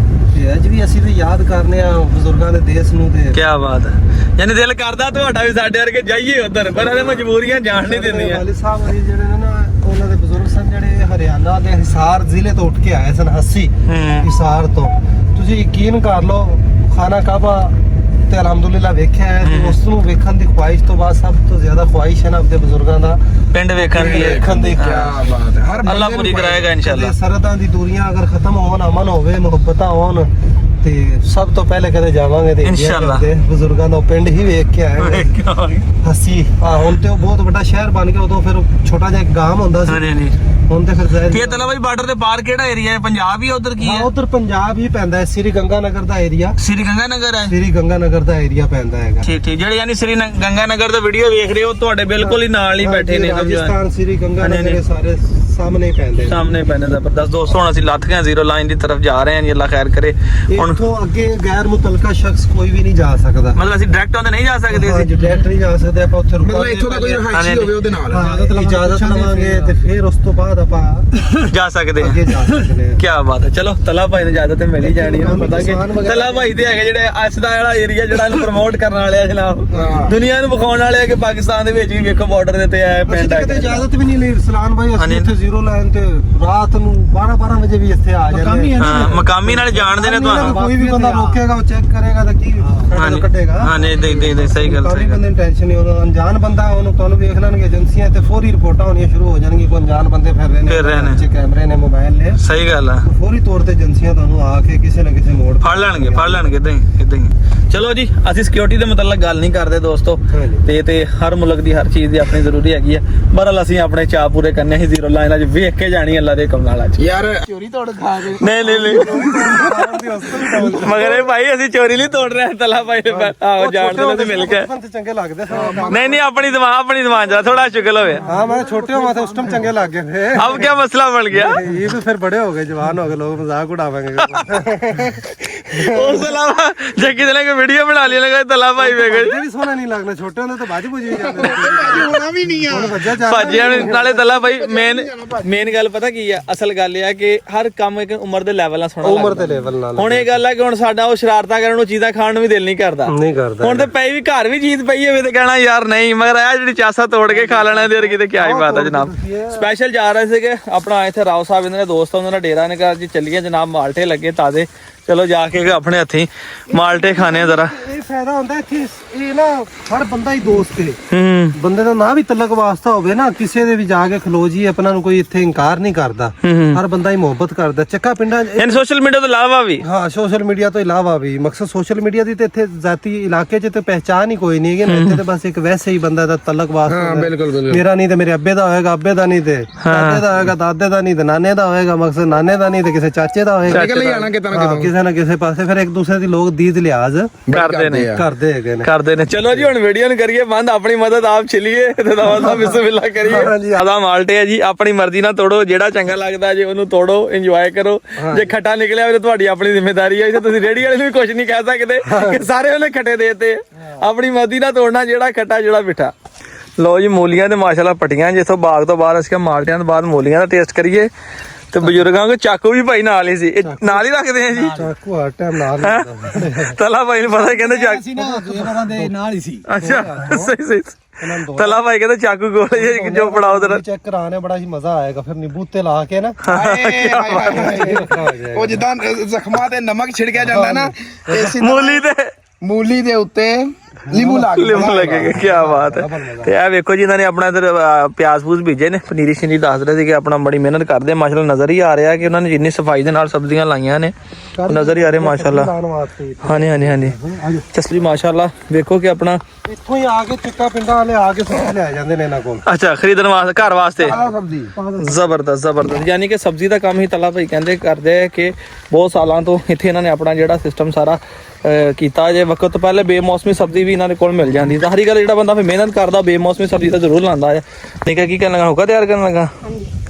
ਤੇ ਅੱਜ ਵੀ ਅਸੀਂ ਵੀ ਯਾਦ ਕਰਨੇ ਆ ਬਜ਼ੁਰਗਾਂ ਦੇ ਦੇਸ਼ ਨੂੰ। ਤੇ ਕੀ ਬਾਤ ਹੈ, ਯਾਨੀ ਦਿਲ ਕਰਦਾ ਤੁਹਾਡਾ ਵੀ ਸਾਡੇ ਵਰਗੇ ਜਾਈਏ ਉਧਰ, ਪਰ ਇਹਦੇ ਮਜਬੂਰੀਆਂ ਜਾਣ ਨਹੀਂ ਦਿੰਦੀਆਂ। ਵਾਲਿਦ ਸਾਹਿਬ ਹੋਰੀ ਜਿਹੜੇ ਨੇ ਨਾ, ਉਹਨਾਂ ਦੇ ਬਜ਼ੁਰਗ ਸਨ ਜਿਹੜੇ ਹਰਿਆਣਾ ਦੇ ਹਿਸਾਰ ਜ਼ਿਲ੍ਹੇ ਤੋਂ ਉੱਠ ਕੇ ਆਏ ਸਨ। 80 ਹਿਸਾਰ ਤੋਂ। ਤੁਸੀਂ ਯਕੀਨ ਕਰ ਲਓ, ਖਾਨਾ ਕਾਬਾ ਤੇ ਅਲਹਮਦੁਲਿਲਾ ਵੇਖਿਆ ਹੈ। ਤੇ ਉਸ ਨੂੰ ਵੇਖਣ ਦੀ ਖੁਆਇਸ਼ ਤੋਂ ਬਾਅਦ ਸਭ ਤੋਂ ਜ਼ਿਆਦਾ ਖੁਆਇਸ਼ ਹੈ ਨਾ ਆਪਣੇ ਬਜ਼ੁਰਗਾਂ ਦਾ ਪਿੰਡ ਵੇਖਣ ਦੀ। ਕੀ ਬਾਤ ਹੈ। ਹਰ ਅੱਲਾ ਪੂਰੀ ਕਰਾਏਗਾ ਇਨਸ਼ਾਅੱਲਾ। ਸਰਹੱਦਾਂ ਦੀ ਦੂਰੀਆਂ ਅਗਰ ਖਤਮ ਹੋਣ, ਅਮਨ ਹੋਵੇ, ਮੁਹੱਬਤਾਂ ਹੋਣ, ਤੇ ਸਭ ਤੋਂ ਪਹਿਲੇ ਕਦੇ ਜਾਵਾਂਗੇ ਤੇ ਇੰਡੀਆ ਇੰਸ਼ਾਅੱਲਾ। ਦੇ ਬਜ਼ੁਰਗਾਂ ਦਾ ਪਿੰਡ ਹੀ ਵੇਖ ਕੇ ਆਏ ਹੱਸੀ ਹੁਣ ਤੇ ਉਹ ਬਹੁਤ ਵੱਡਾ ਸ਼ਹਿਰ ਬਣ ਗਿਆ, ਉਦੋਂ ਫਿਰ ਛੋਟਾ ਜਿਹਾ ਇੱਕ ਗਾਮ ਹੁੰਦਾ ਸੀ, ਹਾਂਜੀ ਹੁਣ ਤੇ ਫਿਰ ਜ਼ਾਹਿਰ ਤੇ ਤਲਾ ਬਾਈ ਬਾਰਡਰ ਦੇ ਪਾਰ ਕਿਹੜਾ ਏਰੀਆ ਹੈ? ਪੰਜਾਬ ਹੀ ਉਧਰ ਕੀ ਹੈ? ਉਧਰ ਪੰਜਾਬ ਹੀ ਪੈਂਦਾ ਹੈ, ਸ੍ਰੀ ਗੰਗਾ ਨਗਰ ਦਾ ਏਰੀਆ, ਸ੍ਰੀ ਗੰਗਾ ਨਗਰ ਹੈ। ਸ੍ਰੀ ਗੰਗਾ ਨਗਰ ਦਾ ਏਰੀਆ ਪੈਂਦਾ ਹੈਗਾ। ਠੀਕ ਠੀਕ, ਜਿਹੜੇ ਯਾਨੀ ਸ੍ਰੀ ਗੰਗਾ ਨਗਰ ਦਾ ਵੀਡੀਓ ਵੇਖ ਰਹੇ ਹੋ ਤੁਹਾਡੇ ਬਿਲਕੁਲ ਹੀ ਨਾਲ ਹੀ ਬੈਠੇ ਨੇ ਰਾਜਸਥਾਨ ਸ੍ਰੀ ਗੰਗਾ ਹਾਂਜੀ, ਨਗਰ ਇਹ ਸਾਰੇ ਸਾਹਮਣੇ ਹੀ ਪੈਂਦੇ ਨੇ। ਸਾਹਮਣੇ ਪੈਣੇ ਜ਼ਬਰਦਸਤ। ਦੋਸਤੋ ਹੁਣ ਅਸੀਂ ਲੱਥ ਗਏ ਜ਼ੀਰੋ ਲਾਈਨ ਦੀ ਤਰਫ ਜਾ ਰਹੇ ਹਾਂ ਜੀ, ਅੱਲਾ ਖੈਰ ਕਰੇ। ਹੁਣ ਇੱਥੋਂ ਅੱਗੇ ਗੈਰ ਮੁਤਲਕਾ ਸ਼ਖਸ ਕੋਈ ਵੀ ਨਹੀਂ ਜਾ ਸਕਦਾ, ਮਤਲਬ ਅਸੀਂ ਡਾਇਰੈਕਟ ਉਹਦੇ ਨਹੀਂ ਜਾ ਸਕਦੇ ਹਾਂ ਅਸੀਂ? ਜੀ ਡਾਇਰੈਕਟ ਨਹੀਂ ਜਾ ਸਕਦੇ ਆਪਾਂ, ਉੱਥੇ ਮਤਲਬ ਇੱਥੋਂ ਦਾ ਕੋਈ ਰਹਾਇਸ਼ੀ ਹੋਵੇ ਉਹਦੇ ਨਾਲ ਇਜਾਜ਼ਤ ਲਵਾਂਗੇ ਤੇ ਫਿਰ ਉਸ ਤੋਂ ਬਾਅਦ ਆਪਾਂ ਜਾ ਸਕਦੇ ਅੱਗੇ ਜਾ ਸਕਦੇ ਹਾਂ। ਕੀ ਬਾਤ ਹੈ। ਚਲੋ ਤਲਾ ਭਾਈ ਨੂੰ ਇਜਾਜ਼ਤ ਤੇ ਮਿਲ ਹੀ ਜਾਣੀ ਹੈ, ਪਤਾ ਕਿ ਤਲਾ ਭਾਈ ਤੇ ਹੈਗੇ ਜਿਹੜੇ ਅੱਜ ਦਾ ਜਿਹੜਾ ਏਰੀਆ ਜਿਹੜਾ ਇਹਨੂੰ ਪ੍ਰਮੋਟ ਕਰਨ ਵਾਲੇ ਆ ਜਨਾਬ, ਦੁਨੀਆ ਨੂੰ ਵਿਖਾਉਣ ਵਾਲੇ ਆ ਕਿ ਪਾਕਿਸਤਾਨ ਦੇ ਵਿੱਚ ਵੀ ਵੇਖੋ ਬਾਰਡਰ ਦੇ ਤੇ ਆਏ ਅਸੀਂ ਪਿੰਡ ਤਾਂ ਹੈ। ਕਦੇ ਇਜਾਜ਼ਤ ਵੀ ਨਹੀਂ ਲਈ ਸਲਾਨ ਭਾਈ, ਹਾਂਜੀ। ਅਸੀਂ ਇੱਥੇ ਜ਼ੀਰੋ ਲਾਈਨ ਤੇ ਰਾਤ ਨੂੰ 12 ਵਜੇ ਵੀ ਇੱਥੇ ਆ ਜਾਂਦੇ ਹਾਂ ਮਕਾਮੀ ਨਾਲ ਜਾਣਦੇ ਨੇ ਤੁਹਾਨੂੰ। ਕੋਈ ਵੀ ਬੰਦਾ ਰੋਕੇਗਾ ਉਹ ਚੈੱਕ ਕਰੇਗਾ ਤਾਂ ਕੀ ਸਾਡੇ ਤੋਂ ਕੱਢੇਗਾ। ਹਾਂ ਨਹੀਂ ਦੇ ਸਹੀ ਗੱਲ ਕਾਫੀ ਸਹੀ ਗੱਲ। ਬੰਦੇ ਨੂੰ ਟੈਨਸ਼ਨ ਨਹੀਂ, ਉਹਦਾ ਅਣਜਾਣ ਬੰਦਾ ਉਹਨੂੰ ਤੁਹਾਨੂੰ ਵੇਖ ਲੈਣਗੇ ਏਜੰਸੀਆਂ ਤੇ ਫੌਰੀ ਰਿਪੋਰਟਾਂ ਹੋਣੀਆਂ ਸ਼ੁਰੂ ਹੋ ਜਾਣਗੀਆਂ ਕਿ ਅਣਜਾਣ ਬੰਦੇ ਫਿਰ ਰਹੇ ਨੇ, ਅੱਛੇ ਕੈਮਰੇ ਨੇ, ਮੋਬਾਈਲ ਨੇ, ਸਹੀ ਗੱਲ ਆ। ਫੌਰੀ ਤੌਰ ਤੇ ਏਜੰਸੀਆਂ ਤੁਹਾਨੂੰ ਆ ਕੇ ਕਿਸੇ ਨਾ ਕਿਸੇ ਮੋੜ ਫੜ ਲੈਣਗੇ ਇਦਾਂ ਹੀ। ਚਲੋ ਜੀ ਅਸੀਂ ਸਿਕਿਉਰਿਟੀ ਦੇ ਮੁਤਲਕ ਗੱਲ ਨਹੀਂ ਕਰਦੇ ਦੋਸਤੋ, ਤੇ ਹਰ ਮੁਲਕ ਦੀ ਹਰ ਚੀਜ਼ ਦੀ ਆਪਣੀ ਜ਼ਰੂਰੀ ਹੈਗੀ ਆ। ਬਹਰਹਾਲ ਅਸੀਂ ਆਪਣੇ ਚਾਅ ਪੂਰੇ ਕਰਨੇ ਸੀ, ਜ਼ੀਰੋ ਲਾਈਨ ਅੱਜ ਵੇਖ ਕੇ ਜਾਣੀ ਅੱਲਾ ਦੇ ਹੁਕਮ ਨਾਲ। ਅੱਜ ਯਾਰ ਚੋਰੀ ਤੋੜ ਖਾ ਕੇ ਨਹੀਂ ਮਗਰ ਇਹ ਭਾਈ ਅਸੀਂ ਚੋਰੀ ਨਹੀਂ ਤੋੜ ਰਹੇ, ਤਲਾ ਭਾਈ ਆਹੋ ਜਾਣਦੇ ਨੇ ਤੇ ਮਿਲ ਕੇ। ਚੰਗੇ ਲੱਗਦੇ ਨਹੀਂ ਆਪਣੀ ਜ਼ਬਾਨ ਜਰਾ ਥੋੜਾ ਸ਼ੁਕਲ ਹੋਵੇ। हाँ मैं छोटे हुआ था उस टाइम चंगे लग गए थे। अब क्या मसला बन गया? ये तो फिर बड़े हो गए, जवान हो गए, लोग मजाक उड़ावेंगे। ਉਸ ਤੋਂ ਇਲਾਵਾ ਜੇ ਕਿਸੇ ਨੇ ਕੋਈ ਵੀਡੀਓ ਬਣਾ ਲਈ ਲਗਾ ਤਲਾ ਭਾਈ ਵੇਖ ये भी सोना नहीं लगना, छोटे होंगे तो बाजी बुजी भी जाते ਹੋਣਾ ਵੀ ਨਹੀਂ ਆ। ਭਾਜੀਆਂ ਨਾਲੇ ਤਲਾ ਭਾਈ ਮੇਨ ਗੱਲ ਪਤਾ ਕੀ ਆ? ਅਸਲ ਗੱਲ ਇਹ ਆ ਕਿ ਹਰ ਕੰਮ ਇੱਕ ਉਮਰ ਦੇ ਲੈਵਲ ਨਾਲ ਸੋਹਣਾ ਲੱਗਦਾ। उम्र के लेवल नाल ਹੁਣ ਇਹ ਗੱਲ ਆ ਕਿ ਹੁਣ ਸਾਡਾ ਉਹ ਸ਼ਰਾਰਤਾਂ ਕਰਨ ਨੂੰ ਚੀਜ਼ਾਂ ਖਾਣ ਨੂੰ ਵੀ ਦਿਲ ਨਹੀਂ ਕਰਦਾ। नहीं करता। ਹੁਣ ਤੇ ਪਈ ਵੀ ਘਰ ਵੀ ਚੀਜ਼ ਪਈ ਹੋਵੇ ਤੇ ਕਹਿਣਾ ਯਾਰ ਨਹੀਂ, ਮਗਰ ਇਹ ਜਿਹੜੀ ਚਾਸਾ ਤੋੜ ਕੇ ਖਾ ਲੈਣਾ ਦੇਰ ਕਿਤੇ ਕਿਆ ਹੀ ਬਾਤ ਹੈ ਜਨਾਬ। ਸਪੈਸ਼ਲ ਜਾ ਰਹੇ ਸੀਗੇ ਆਪਣਾ ਇੱਥੇ ਰਾਓ ਸਾਹਿਬ ਇਹਨਾਂ ਦੇ ਦੋਸਤ ਉਹਨਾਂ ਦਾ ਡੇਰਾ ਨੇ ਕਿਹਾ ਜੀ ਚੱਲੀਏ ਜਨਾਬ, ਮਾਲਟੇ ਲੱਗੇ ਤਾਜ਼ੇ, ਚਲੋ ਜਾ ਕੇ ਆਪਣੇ ਹੱਥੀਂ ਮਾਲਟੇ ਖਾਣੇ ਜ਼ਰਾ। ਇਹ ਫਾਇਦਾ ਹੁੰਦਾ ਇੱਥੇ, ਇਹ ਨਾ ਹਰ ਬੰਦਾ ਹੀ ਦੋਸਤ ਹੈ। ਹੂੰ ਬੰਦੇ ਦਾ ਨਾ ਵੀ ਤਲਕ ਵਾਸਤਾ ਹੋਵੇ ਨਾ, ਕਿਸੇ ਦੇ ਵੀ ਜਾ ਕੇ ਖਲੋ ਜੀ, ਆਪਣਾ ਨੂੰ ਕੋਈ ਇੱਥੇ ਇਨਕਾਰ ਨਹੀਂ ਕਰਦਾ, ਹਰ ਬੰਦਾ ਹੀ ਮੁਹੱਬਤ ਕਰਦਾ। ਚੱਕਾ ਪਿੰਡਾਂ ਇਹਨ ਸੋਸ਼ਲ ਮੀਡੀਆ ਤੋਂ ਇਲਾਵਾ ਵੀ ਹਾਂ ਸੋਸ਼ਲ ਮੀਡੀਆ ਤੋਂ ਇਲਾਵਾ ਵੀ ਮਕਸਦ ਸੋਸ਼ਲ ਮੀਡੀਆ ਦੀ ਤੇ ਇੱਥੇ ਜ਼ਾਤੀ ਇਲਾਕੇ 'ਚ ਤੇ ਪਹਿਚਾਨ ਹੀ ਕੋਈ ਨਹੀਂ ਹੈ। ਇੱਥੇ ਤੇ ਬਸ ਇੱਕ ਵੈਸੇ ਹੀ ਬੰਦਾ ਦਾ ਤਲਕ ਵਾਸਤਾ ਹਾਂ ਬਿਲਕੁਲ ਮੇਰਾ ਨਹੀਂ ਤੇ ਮੇਰੇ ਅੱਬੇ ਦਾ ਹੋਏਗਾ, ਅੱਬੇ ਦਾ ਨਹੀਂ ਤੇ ਦਾਦੇ ਦਾ ਹੋਏਗਾ, ਦਾਦੇ ਦਾ ਨਹੀਂ ਤੇ ਨਾਨੇ ਦਾ ਹੋਏਗਾ, ਮਕਸਦ ਨਾਨੇ ਦਾ ਨਹੀਂ ਤੇ ਕਿਸੇ ਚਾਚੇ ਦਾ ਹੋਏਗਾ। ਨਿਕਲ ਹੀ ਆਣਾ ਕਿਤੇ ਨਾ ਹਾਂ, ਕਿਸੇ ਨਾ ਕਿਸੇ ਪਾਸੇ ਫਿਰ ਇੱਕ ਦੂਸਰੇ ਦੀ ਲੋਕ ਦੀਦ ਲਿਹਾਜ਼ ਕਰਦੇ ਨੇ ਕਰਦੇ ਹੈਗੇ ਨੇ। ਕਰਦੇ ਨੇ। ਚਲੋ ਜੀ ਹੁਣ ਵੀਡੀਓ ਨੂੰ ਕਰੀਏ ਬੰਦ, ਆਪਣੀ ਮਦਦ ਆਪ ਚਲੀਏ ਤੇ ਦਵਾ ਬਿਸਮਿਲ੍ਲਾ ਕਰੀਏ। ਆਦਾ ਮਾਲਟੇ ਆ ਜੀ, ਆਪਣੀ ਮਰਜ਼ੀ ਨਾਲ ਤੋੜੋ, ਜਿਹੜਾ ਚੰਗਾ ਲੱਗਦਾ ਜੇ ਉਹਨੂੰ ਤੋੜੋ, ਇੰਜੋਏ ਕਰੋ। ਜੇ ਖੱਟਾ ਨਿਕਲਿਆ ਹੋਵੇ ਤਾਂ ਤੁਹਾਡੀ ਆਪਣੀ ਜ਼ਿੰਮੇਵਾਰੀ ਹੈ, ਜੇ ਤੁਸੀਂ ਰੇੜੀ ਵਾਲੇ ਨੂੰ ਵੀ ਕੁਝ ਨਹੀਂ ਕਹਿ ਸਕਦੇ ਕਿ ਸਾਰੇ ਉਹਨੇ ਖੱਟੇ ਦੇਤੇ। ਆਪਣੀ ਮਰਜ਼ੀ ਨਾਲ ਤੋੜਨਾ, ਜਿਹੜਾ ਖੱਟਾ ਜਿਹੜਾ ਮਿੱਠਾ। ਲੋ ਜੀ ਮੂਲੀਆਂ ਤੇ ਮਾਸ਼ਾਅੱਲਾ ਪਟੀਆਂ, ਜਿੱਥੋਂ ਬਾਗ ਤੋਂ ਬਾਹਰ ਅਸੀਂ ਮਾਲਟਿਆਂ ਤੋਂ ਬਾਅਦ ਮੂਲੀਆਂ ਦਾ ਟੇਸਟ ਕਰੀਏ। ਤੇ ਬਜ਼ੁਰਗਾਂ ਕੋ ਚਾਕੂ ਵੀ ਭਾਈ ਨਾਲ ਹੀ ਸੀ, ਇਹ ਨਾਲ ਹੀ ਰੱਖਦੇ ਆ ਜੀ ਚਾਕੂ ਹਰ ਟਾਈਮ ਨਾਲ ਹੁੰਦਾ। ਤਲਾ ਭਾਈ ਨੂੰ ਪਤਾ ਕਹਿੰਦੇ ਚਾਕੂ ਅਸੀਂ ਨਾ ਦੋਵਾਂ ਦੇ ਨਾਲ ਹੀ ਸੀ। ਅੱਛਾ ਸਹੀ ਤਲਾ ਭਾਈ ਕਹਿੰਦੇ ਚਾਕੂ ਕੋਲ ਹੀ ਜੋ ਪੜਾਓ ਤੇਰਾ ਚੈੱਕ ਕਰਾਣੇ ਬੜਾ ਹੀ ਮਜ਼ਾ ਆਏਗਾ। ਫਿਰ ਨਿੰਬੂ ਤੇ ਲਾ ਕੇ ਨਾ ਉਹ ਜਿੱਦਾਂ ਜ਼ਖਮਾਂ ਤੇ ਨਮਕ ਛਿੜਕਿਆ ਜਾਂਦਾ ਨਾ, ਇਸੇ ਮੂਲੀ ਦੇ ਉੱਤੇ ਲਿੰਬੂ ਲੱਗੇਗਾ। ਕੀ ਬਾਤ ਹੈ। ਤੇ ਇਹ ਵੇਖੋ ਜੀ ਇਹਨਾਂ ਨੇ ਆਪਣਾ ਇਧਰ ਪਿਆਜ਼ ਪੂਜ਼ ਬੀਜੇ ਨੇ, ਪਨੀਰੀ ਸ਼ਨੀਰੀ ਦੱਸ ਰਹੇ ਸੀ ਕਿ ਆਪਣਾ ਬੜੀ ਮਿਹਨਤ ਕਰਦੇ ਮਾਸ਼ਾਅੱਲਾ। ਨਜ਼ਰ ਹੀ ਆ ਰਿਹਾ ਕਿ ਉਹਨਾਂ ਨੇ ਜਿੰਨੀ ਸਫਾਈ ਦੇ ਨਾਲ ਸਬਜ਼ੀਆਂ ਲਾਈਆਂ ਨੇ, ਨਜ਼ਰ ਹੀ ਆ ਰਿਹਾ ਮਾਸ਼ਾਅੱਲਾ। ਹਾਂਜੀ ਚਸਲੀ ਮਾਸ਼ਾਅੱਲਾ। ਵੇਖੋ ਕਿ ਆਪਣਾ ਇੱਥੋਂ ਹੀ ਆ ਕੇ ਚੱਕਾ ਪਿੰਡਾਂ ਵਾਲੇ ਆ ਕੇ ਸਬਜ਼ੀ ਲੈ ਜਾਂਦੇ ਨੇ ਇਹਨਾਂ ਕੋਲ। ਅੱਛਾ ਖਰੀਦਣ ਵਾਸਤੇ, ਘਰ ਵਾਸਤੇ। ਸਬਜ਼ੀ ਜ਼ਬਰਦਸਤ। ਯਾਨੀ ਕਿ ਸਬਜ਼ੀ ਦਾ ਕੰਮ ਹੀ ਤਲਾ ਭਾਈ ਕਹਿੰਦੇ ਕਰਦੇ ਕਿ ਬਹੁਤ ਸਾਲਾਂ ਤੋਂ ਇੱਥੇ ਇਹਨਾਂ ਨੇ ਆਪਣਾ ਜਿਹੜਾ ਸਿਸਟਮ ਸਾਰਾ ਕੀਤਾ। ਜੇ ਵਕਤ ਤੋਂ ਪਹਿਲੇ ਬੇਮੌਸਮੀ ਸਬਜ਼ੀ ਵੀ ਇਹਨਾਂ ਦੇ ਕੋਲ ਮਿਲ ਜਾਂਦੀ। ਤਾਂ ਹਰੀ ਗੱਲ ਜਿਹੜਾ ਬੰਦਾ ਫਿਰ ਮਿਹਨਤ ਕਰਦਾ ਬੇਮੌਸਮੀ ਸਬਜ਼ੀ ਤਾਂ ਜ਼ਰੂਰ ਲਾਉਂਦਾ ਹੈ। ਨਹੀਂ ਕਿ ਕੀ ਕਰਨ ਲੱਗਾ, ਹੁੱਕਾ ਤਿਆਰ ਕਰਨ ਲੱਗਾ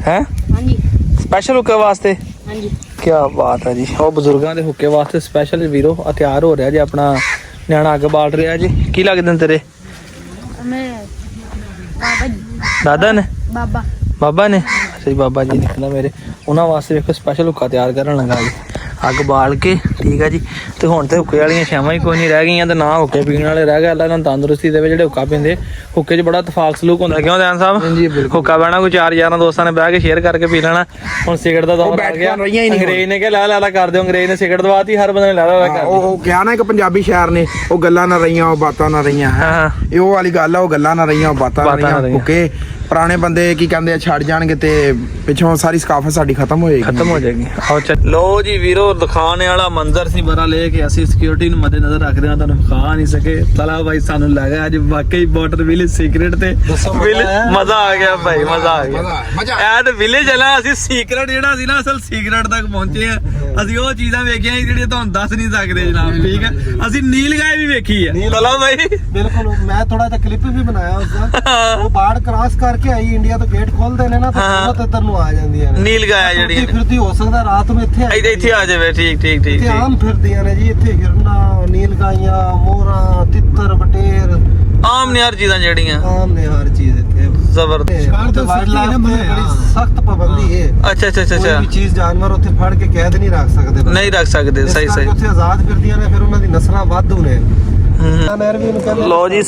ਹੈ? ਹਾਂਜੀ ਸਪੈਸ਼ਲ ਹੁੱਕੇ ਵਾਸਤੇ? ਹਾਂਜੀ ਕੀ ਬਾਤ ਹੈ ਜੀ। ਉਹ ਬਜ਼ੁਰਗਾਂ ਦੇ ਹੁੱਕੇ ਵਾਸਤੇ ਸਪੈਸ਼ਲ ਵੀਰੋ ਤਿਆਰ ਹੋ ਰਿਹਾ ਜੀ, ਆਪਣਾ ਨਿਆਣਾ ਅੱਗ ਬਾਲ ਰਿਹਾ ਜੀ। ਕੀ ਲੱਗਦੇ ਨੇ ਤੇਰੇ? ਮੈਂ ਬਾਬਾ ਦਾਦਾ ਨੇ? ਬਾਬਾ ਨੇ? ਅੱਛਾ ਜੀ ਬਾਬਾ ਜੀ ਨਿਕਲਦਾ ਮੇਰੇ। ਉਹਨਾਂ ਵਾਸਤੇ ਵੇਖੋ ਸਪੈਸ਼ਲ ਹੁੱਕਾ ਤਿਆਰ ਕਰਨ ਲੱਗਾ ਜੀ, ਅੱਗ ਬਾਲ ਕੇ। ਠੀਕ ਹੈ ਜੀ। ਤੇ ਹੁਣ ਤੇ ਹੁੱਕੇ ਵਾਲੀਆਂ ਛਾਵਾਂ ਹੀ ਕੋਈ ਨਹੀਂ ਰਹਿ ਗਈਆਂ ਤੇ ਨਾ ਹੁੱਕੇ ਪੀਣ ਵਾਲੇ ਰਹਿ ਗਏ। ਅੱਲਾ ਇਹਨਾਂ ਨੂੰ ਤੰਦਰੁਸਤੀ ਦੇਵੇ। ਜਿਹੜੇ ਹੁੱਕਾ ਪੀਂਦੇ, ਹੁੱਕੇ 'ਚ ਬੜਾ ਇਤਫਾਕ ਸਲੂਕ ਹੁੰਦਾ। ਕਿਉਂ ਦੈਨ ਸਾਹਿਬ? ਹੁੱਕਾ ਬਹਿਣਾ ਕੋਈ 4 ਯਾਰਾਂ ਦੋਸਤਾਂ ਨੇ ਬਹਿ ਕੇ ਸ਼ੇਅਰ ਕਰਕੇ ਪੀ ਲੈਣਾ। ਹੁਣ ਸਿਗਰਟ ਦਾ ਦੌਰ ਆ ਗਿਆ। ਅੰਗਰੇਜ਼ ਨੇ ਕਿਹਾ ਲੈ ਕਰ ਦਿਓ, ਅੰਗਰੇਜ਼ ਨੇ ਸਿਗਰਟ ਦਵਾਤੀ, ਹਰ ਬੰਦੇ ਨੇ ਲੈ ਕਰ। ਉਹ ਕਿਹਾ ਨਾ ਇੱਕ ਪੰਜਾਬੀ ਸ਼ਾਇਰ ਨੇ, ਉਹ ਗੱਲਾਂ ਨਾ ਰਹੀਆਂ ਉਹ ਬਾਤਾਂ ਨਾ ਰਹੀਆਂ। ਹਾਂ ਇਹ ਉਹ ਵਾਲੀ ਗੱਲ ਆ, ਉਹ ਗੱਲਾਂ ਨਾ ਰਹੀਆਂ ਉਹ ਬਾਤਾਂ ਨਾ ਰਹੀਆਂ। ਹੁੱਕੇ ਪੁਰਾਣੇ ਬੰਦੇ ਕੀ ਕਹਿੰਦੇ ਆ ਛੱਡ ਜਾਣਗੇ ਤੇ ਪਿੱਛੋਂ ਸਾਰੀ ਸਕਾਫਤ ਸਾਡੀ ਖਤਮ ਹੋ ਜਾਏਗੀ। ਖਤਮ ਹੋ ਜਾਏਗੀ। ਆਓ ਚੱਲ ਲੋ ਜੀ ਵੀਰੋ, ਦਿਖਾਣੇ ਵਾਲਾ ਮੰਜ਼ਰ ਸੀ ਬੜਾ ਲੈ ਕੇ ਅਸੀਂ ਸਿਕਿਉਰਿਟੀ ਨੂੰ ਮੱਦੇ ਨਜ਼ਰ ਰੱਖਦੇ ਹਾਂ, ਤੁਹਾਨੂੰ ਵਿਖਾ ਨਹੀਂ ਸਕੇ। ਤਲਾ ਭਾਈ ਸਾਨੂੰ ਲੱਗਾ ਅੱਜ ਵਾਕਈ ਬਾਰਡਰ ਵਿਲੇਜ ਸੀਕ੍ਰੇਟ ਤੇ ਮਜ਼ਾ ਆ ਗਿਆ ਭਾਈ, ਮਜ਼ਾ ਆ ਗਿਆ। ਐ ਤੇ ਵਿਲੇਜ ਵਾਲਾ ਅਸੀਂ ਸੀਕ੍ਰੇਟ ਜਿਹੜਾ ਸੀ ਨਾ, ਅਸਲ ਸੀਕ੍ਰੇਟ ਤੱਕ ਪਹੁੰਚੇ ਆ। ਅਸੀਂ ਉਹ ਚੀਜ਼ਾਂ ਵੇਖੀਆਂ ਜਿਹੜੀਆਂ ਤੁਹਾਨੂੰ ਦੱਸ ਨਹੀਂ ਸਕਦੇ ਜਨਾਬ, ਠੀਕ ਹੈ। ਅਸੀਂ ਨੀਲ ਗਾय ਵੀ ਵੇਖੀ ਹੈ ਤਲਾ ਭਾਈ। ਬਿਲਕੁਲ, ਮੈਂ ਥੋੜਾ ਜਿਹਾ ਕਲਿੱਪ ਵੀ ਬਣਾਇਆ ਉਸਦਾ। ਉਹ ਬਾੜ ਕ੍ਰਾਸ ਕਰਕੇ ਆਈ ਇੰਡੀਆ ਤੋਂ, ਗੇਟ ਖੋਲਦੇ ਨੇ ਨਾ ਤਾਂ ਬਹੁਤ ਇੱਧਰ ਨੂੰ ਆ ਜਾਂਦੀਆਂ ਨੇ ਨੀਲ ਗਾय ਜਿਹੜੀਆਂ ਫਿਰਦੀ। ਹੋ ਸਕਦਾ ਰਾਤ ਨੂੰ ਇੱਥੇ ਆ ਜਾਵੇ। ਠੀਕ ਠੀਕ ਠੀਕ ਇੱਥੇ ਆਮ ਫਿਰਦੀਆਂ ਨੇ ਜੀ। ਇੱਥੇ ਹਿਰਨਾ, ਨੀਲ ਗਾਈਆਂ, ਮੋਰਾਂ, ਤਿੱਤਰ, ਬਟੇਰ ਆਮ ਨੇ ਹਰ ਚੀਜ਼ਾਂ ਜਿਹੜੀਆਂ ਆਮ ਨੇ ਹਰ ਚੀਜ਼ ਇੱਥੇ। ਜ਼ਬਰਦਸਤ। ਸਖਤ ਪਾਬੰਦੀ ਹੈ। ਅੱਛਾ ਅੱਛਾ ਅੱਛਾ ਕੋਈ ਅੱਛਾ ਵੀ ਚੀਜ਼ ਜਾਨਵਰ ਉੱਥੇ ਫੜ ਕੇ ਕੈਦ ਨਹੀਂ ਰੱਖ ਸਕਦੇ। ਨਹੀਂ ਰੱਖ ਸਕਦੇ। ਸਹੀ ਸਹੀ। ਉੱਥੇ ਆਜ਼ਾਦ ਫਿਰਦੀਆਂ ਨੇ, ਫਿਰ ਉਹਨਾਂ ਦੀ ਨਸਲਾਂ ਵਾਧੂ ਨੇ। ਲੋ ਜੀ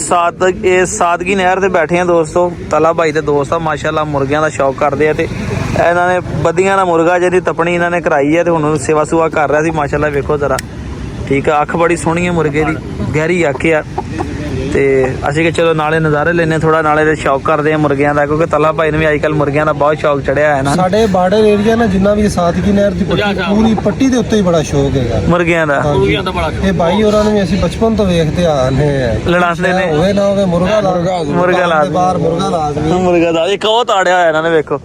ਸਾਦਗੀ ਨਹਿਰ ਤੇ ਬੈਠੇ ਆ ਦੋਸਤੋ। ਤਲਾ ਭਾਈ ਦੇ ਦੋਸਤ ਆ ਮਾਸ਼ਾਅੱਲਾ, ਮੁਰਗਿਆਂ ਦਾ ਸ਼ੌਕ ਕਰਦੇ ਆ ਤੇ ਇਹਨਾਂ ਨੇ ਬੱਦੀਆਂ ਦਾ ਮੁਰਗਾ ਜਿਹਦੀ ਤਪਣੀ ਇਹਨਾਂ ਨੇ ਕਰਾਈ ਹੈ ਤੇ ਹੁਣ ਸੇਵਾ ਸੁਵਾ ਕਰ ਰਿਹਾ ਸੀ ਮਾਸ਼ਾਅੱਲਾ। ਵੇਖੋ ਜ਼ਰਾ, ਠੀਕ ਆ। ਅੱਖ ਬੜੀ ਸੋਹਣੀ ਹੈ ਮੁਰਗੇ ਦੀ, ਗਹਿਰੀ ਅੱਖ ਆ। ਤੇ ਅਸੀਂ ਕਿ ਚਲੋ ਨਾਲੇ ਨਜ਼ਾਰੇ ਲੈਨੇ ਥੋੜਾ, ਨਾਲੇ ਦੇ ਸ਼ੌਕ ਕਰਦੇ ਆ ਮੁਰਗਿਆਂ ਦਾ, ਕਿਉਂਕਿ ਤਲਾ ਭਾਈ ਨੂੰ ਵੀ ਅੱਜ ਕੱਲ ਮੁਰਗਿਆਂ ਦਾ ਬਹੁਤ ਸ਼ੌਕ ਚੜਿਆ ਹੈ ਨਾ। ਸਾਡੇ ਬਾਰਡਰ ਏਰੀਆ ਨਾ ਜਿੰਨਾ ਵੀ ਸਾਦਗੀ ਨਹਿਰ ਦੀ ਪੂਰੀ ਪੱਟੀ ਦੇ ਉੱਤੇ ਹੀ ਬੜਾ ਸ਼ੌਕ ਹੈਗਾ ਮੁਰਗਿਆਂ ਦਾ। ਇਹ ਬਾਈ ਹੋਰਾਂ ਨੂੰ ਵੀ ਅਸੀਂ ਬਚਪਨ ਤੋਂ ਵੇਖਦੇ ਆ ਰਹੇ ਆ। ਲੜਾਉਂਦੇ ਨੇ ਹੋਵੇ ਨਾ ਹੋਵੇ ਮੁਰਗਾ ਮੁਰਗਾ ਲਾ ਬਾਹਰ ਮੁਰਗਾ ਲਾਜ਼ਮੀ। ਮੁਰਗਾ ਦਾ ਇੱਕ ਉਹ ਤਾੜਿਆ ਹੋਇਆ ਇਹਨਾਂ ਨੇ, ਵੇਖੋ।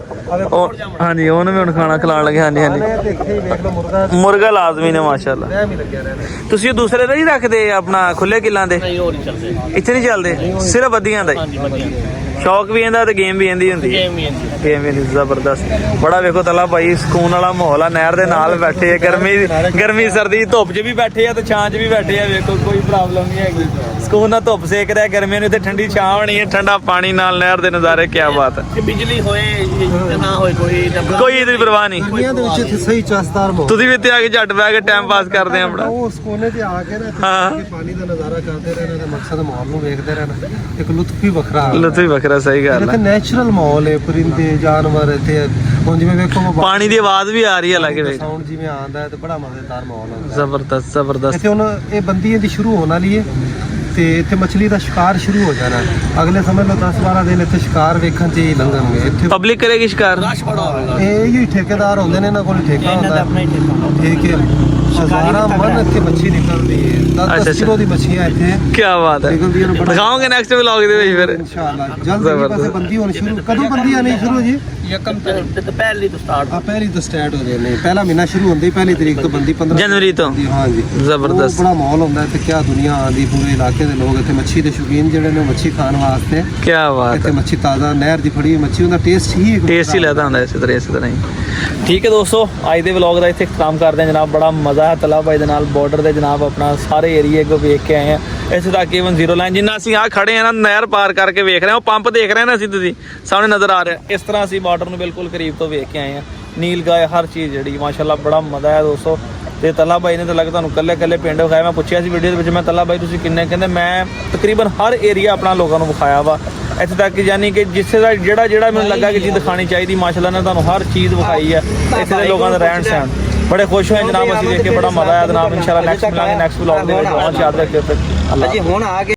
ਉਹ ਹਾਂਜੀ, ਉਹਨੂੰ ਵੀ ਹੁਣ ਖਾਣਾ ਖਿਲਾਉਣ ਲੱਗੇ। ਹਾਂਜੀ ਹਾਂਜੀ, ਦੇਖੇ ਹੀ ਵੇਖ ਲਓ ਮੁਰਗਾ ਮੁਰਗਾ ਲਾਜ਼ਮੀ ਨੇ ਮਾਸ਼ਾਅੱਲਾ। ਟਾਈਮ ਹੀ ਲੱਗਿਆ ਰਹਿਣਾ। ਤੁਸੀਂ ਦੂਸਰੇ ਦਾ ਨਹੀਂ ਰੱਖਦੇ ਆਪਣਾ ਖੁੱਲੇ ਕਿੱਲਾਂ ਦੇ? ਇੱਥੇ ਨਹੀਂ ਚੱਲਦੇ, ਸਿਰਫ ਬੱਦੀਆਂ ਦਾ ਹੀ ਸ਼ੌਕ ਵੀ ਇਹਦਾ ਤੇ ਗੇਮ ਵੀ ਇਹਦੀ ਹੁੰਦੀ ਹੈ। ਗੇਮ ਵੀ ਜ਼ਬਰਦਸਤ ਬੜਾ। ਵੇਖੋ ਤਲਾ ਭਾਈ, ਸਕੂਨ ਵਾਲਾ ਮਾਹੌਲ ਆ। ਨਹਿਰ ਦੇ ਨਾਲ ਬੈਠੇ ਆ, ਗਰਮੀ ਸਰਦੀ ਧੁੱਪ 'ਚ ਵੀ ਬੈਠੇ ਆ ਤੇ ਛਾਂ 'ਚ ਵੀ ਬੈਠੇ ਆ। ਵੇਖੋ ਕੋਈ ਪ੍ਰੋਬਲਮ ਨਹੀਂ ਹੈਗੀ। ਸਕੂਨ ਨਾਲ ਧੁੱਪ ਸੇਕ ਰਿਹਾ, ਗਰਮੀਆਂ ਨੂੰ ਇੱਥੇ ਠੰਡੀ ਛਾਂ ਹੋਣੀ ਹੈ, ਠੰਡਾ ਪਾਣੀ ਨਾਲ ਨਹਿਰ ਦੇ ਨਜ਼ਾਰੇ। ਕੀ ਬਾਤ ਹੈ। ਬਿਜਲੀ ਹੋਏ ਨਾ ਹੋਏ ਕੋਈ ਇਹਦੀ ਪਰਵਾਹ ਨਹੀਂ। ਦੁਨੀਆ ਦੇ ਵਿੱਚ ਇੱਥੇ ਸਹੀ ਚਸਦਾਰ ਮਾਹੌਲ। ਤੁਸੀਂ ਵੀ ਇੱਥੇ ਆ ਕੇ ਝੱਟ ਬਹਿ ਕੇ ਟਾਈਮ ਪਾਸ ਕਰਦੇ ਆ ਆਪਣਾ। ਉਹ ਸਕੂਨੇ ਤੇ ਆ ਕੇ ਨਾ ਇੱਥੇ ਪਾਣੀ ਦਾ ਨਜ਼ਾਰਾ ਕਰਦੇ ਰਹਿਣਾ ਤੇ ਮਕਸਦ ਮਾਹੌਲ ਨੂੰ ਵੇਖਦੇ ਰਹਿਣਾ, ਇੱਕ ਲੁਤਫ ਹੀ ਵੱਖਰਾ। ਲੁਤਫ ਹੀ ਵੱਖਰਾ, ਸਹੀ ਗੱਲ ਇੱਥੇ ਹੈ। ਨੈਚੁਰਲ ਮਾਹੌਲ ਹੈ, ਪਰਿੰਦੇ ਜਾਨਵਰ ਇੱਥੇ। ਹੁਣ ਜਿਵੇਂ ਵੇਖੋ ਪਾਣੀ ਦੀ ਆਵਾਜ਼ ਵੀ ਆ ਰਹੀ ਹੈ ਲੱਗੇ ਵੇਖ। ਸਾਊਂਡ ਜਿਵੇਂ ਆਉਂਦਾ ਹੈ ਤੇ ਬੜਾ ਮਜ਼ੇਦਾਰ ਮਾਹੌਲ ਹੁੰਦਾ ਹੈ। ਜ਼ਬਰਦਸਤ ਜ਼ਬਰਦਸਤ। ਇੱਥੇ ਹੁਣ ਇਹ ਬੰਦੀਆਂ ਦੀ ਸ਼ੁਰੂ ਹੋਣ ਵਾਲੀ ਹੈ ਤੇ ਇੱਥੇ ਮੱਛਲੀ ਦਾ ਸ਼ਿਕਾਰ ਸ਼ੁਰੂ ਹੋ ਜਾਣਾ। ਅਗਲੇ ਸਮੇਂ ਲਓ 10-12 ਦਿਨ ਇੱਥੇ ਸ਼ਿਕਾਰ ਵੇਖਣ 'ਚ ਹੀ ਲੰਘਣਗੇ। ਇੱਥੇ ਪਬਲਿਕ ਕਰੇਗੀ ਸ਼ਿਕਾਰ। ਇਹ ਹੀ ਠੇਕੇਦਾਰ ਹੁੰਦੇ ਨੇ, ਇਹਨਾਂ ਕੋਲ ਠੇਕਾ ਹੁੰਦਾ ਹੈ। ਠੀਕ ਹੈ, ਹਜ਼ਾਰਾਂ ਮਨ ਇੱਥੇ ਮੱਛੀ ਨਿਕਲਦੀ ਹੈ। 10 ਕਿਲੋ ਦੀ ਮੱਛੀਆਂ ਇੱਥੇ ਕੀ ਬਾਤ ਹੈ। ਨਿਕਲਦੀਆਂ ਨੇ। ਦਿਖਾਓਗੇ ਨੈਕਸਟ ਵਲੌਗ ਦੇ ਵਿੱਚ ਫਿਰ ਇਨਸ਼ਾਅੱਲਾ ਜਲਦ ਹੀ ਪਾਸੇ ਬੰਦੀ ਹੋਣੀ ਸ਼ੁਰੂ। ਕਦੋਂ ਬੰਦੀ ਆਣੀ ਸ਼ੁਰੂ ਜੀ? ਪਹਿਲੀ ਤੋਂ ਸਟਾਰਟ ਪਹਿਲੀ ਤੋਂ ਸਟਾਰਟ ਹੋ ਜਾਣੇ। ਪਹਿਲਾ ਮਹੀਨਾ ਸ਼ੁਰੂ ਹੁੰਦੀ, ਪਹਿਲੀ ਤਰੀਕ ਤੋਂ ਬੰਦੀ 15 ਜਨਵਰੀ ਤੋਂ। ਹਾਂ ਜੀ, ਜ਼ਬਰਦਸਤ। ਬੜਾ ਮਾਹੌਲ ਹੁੰਦਾ ਇੱਥੇ। ਕਿਆ ਦੁਨੀਆ ਆਉਂਦੀ, ਪੂਰੇ ਇਲਾਕੇ ਦੇ ਲੋਕ ਇੱਥੇ ਮੱਛੀ ਦੇ ਸ਼ੌਕੀਨ ਜਿਹੜੇ ਨੇ, ਮੱਛੀ ਖਾਣ ਵਾਸਤੇ। ਕੀ ਬਾਤ ਇੱਥੇ ਹੈ। ਮੱਛੀ ਤਾਜ਼ਾ ਨਹਿਰ ਦੀ ਫੜੀ ਮੱਛੀ, ਉਹਦਾ ਟੇਸਟ ਹੀ ਟੇਸਟ ਹੀ ਲੈਦਾ ਹੁੰਦਾ ਇਸੇ ਤਰ੍ਹਾਂ ਹੀ। ਠੀਕ ਹੈ ਦੋਸਤੋ, ਅੱਜ ਦੇ ਵਲੌਗ ਦਾ ਇੱਥੇ ਖਤਮ ਕਰਦੇ ਹਾਂ ਜਨਾਬ। ਬੜਾ ਮਜ਼ਾ ਹੈ ਤਲਾ ਭਾਈ ਦੇ ਨਾਲ ਬਾਰਡਰ ਦੇ ਜਨਾਬ, ਆਪਣਾ ਸਾਰੇ ਏਰੀਏ ਕੋ ਵੇਖ ਕੇ ਆਏ ਆ। ਇੱਥੇ ਤੱਕ ਈਵਨ ਜ਼ੀਰੋ ਲਾਈਨ ਜਿੰਨਾ ਅਸੀਂ ਆ ਖੜੇ ਆ ਨਾ, ਨਹਿਰ ਪਾਰ ਕਰਕੇ ਵੇਖ ਰਹੇ ਹਾਂ, ਉਹ ਪੰਪ ਦੇਖ ਰਹੇ ਨਾ ਅਸੀਂ, ਤੁਸੀਂ ਸਾਹਮਣੇ ਨਜ਼ਰ ਆ ਰਿਹਾ। ਇਸ ਤਰ੍ਹਾਂ ਅਸੀਂ ਬਾਰਡਰ ਨੂੰ ਬਿਲਕੁਲ ਕਰੀਬ ਤੋਂ ਵੇਖ ਕੇ ਆਏ ਆ। ਨੀਲ ਗਾय ਹਰ ਚੀਜ਼ ਜਿਹੜੀ ਮਾਸ਼ਾਅੱਲਾ ਬੜਾ ਮਜ਼ਾ ਹੈ ਦੋਸਤੋ। ਤੇ ਤਲਾ ਭਾਈ ਨੇ ਤਾਂ ਲੱਗ ਤੁਹਾਨੂੰ ਕੱਲੇ ਪਿੰਡ ਵਿਖਾਇਆ। ਮੈਂ ਪੁੱਛਿਆ ਸੀ ਵੀਡੀਓ ਦੇ ਵਿੱਚ, ਮੈਂ ਤਲਾ ਭਾਈ ਤੁਸੀਂ ਕਿੰਨੇ, ਕਹਿੰਦੇ ਮੈਂ ਤਕਰੀਬਨ ਹਰ ਏਰੀਆ ਆਪਣਾ ਲੋਕਾਂ ਨੂੰ ਵਿਖਾਇਆ ਵਾ। ਇੱਥੇ ਤੱਕ ਯਾਨੀ ਕਿ ਜਿੱਥੇ ਦਾ ਜਿਹੜਾ ਮੈਨੂੰ ਲੱਗਾ ਕਿ ਚੀਜ਼ ਦਿਖਾਣੀ ਚਾਹੀਦੀ, ਮਾਸ਼ਾਅੱਲਾ ਨੇ ਤੁਹਾਨੂੰ ਹਰ ਚੀਜ਼ ਵਿਖਾਈ ਹੈ। ਇੱਥੇ ਦੇ ਲੋਕਾਂ ਦਾ ਰਹਿਣ ਸਹਿਣ ਬੜੇ ਖੁਸ਼ ਹੋਏ ਜਨਾਬ। ਅਸੀਂ ਦੇਖ ਕੇ ਬੜਾ ਮਜ਼ਾ ਆਇਆ ਜਨਾਬ। ਇਨਸ਼ਾਅੱਲਾ ਨੈਕਸਟ ਮਿਲਾਂਗੇ ਨੈਕਸਟ ਵਲੌਗ ਦੇ ਵਿੱਚ। ਬਹੁਤ ਯਾਦ ਰੱਖਿਓ ਫਿਰ। ਅੱਲਾ। ਹੁਣ ਆ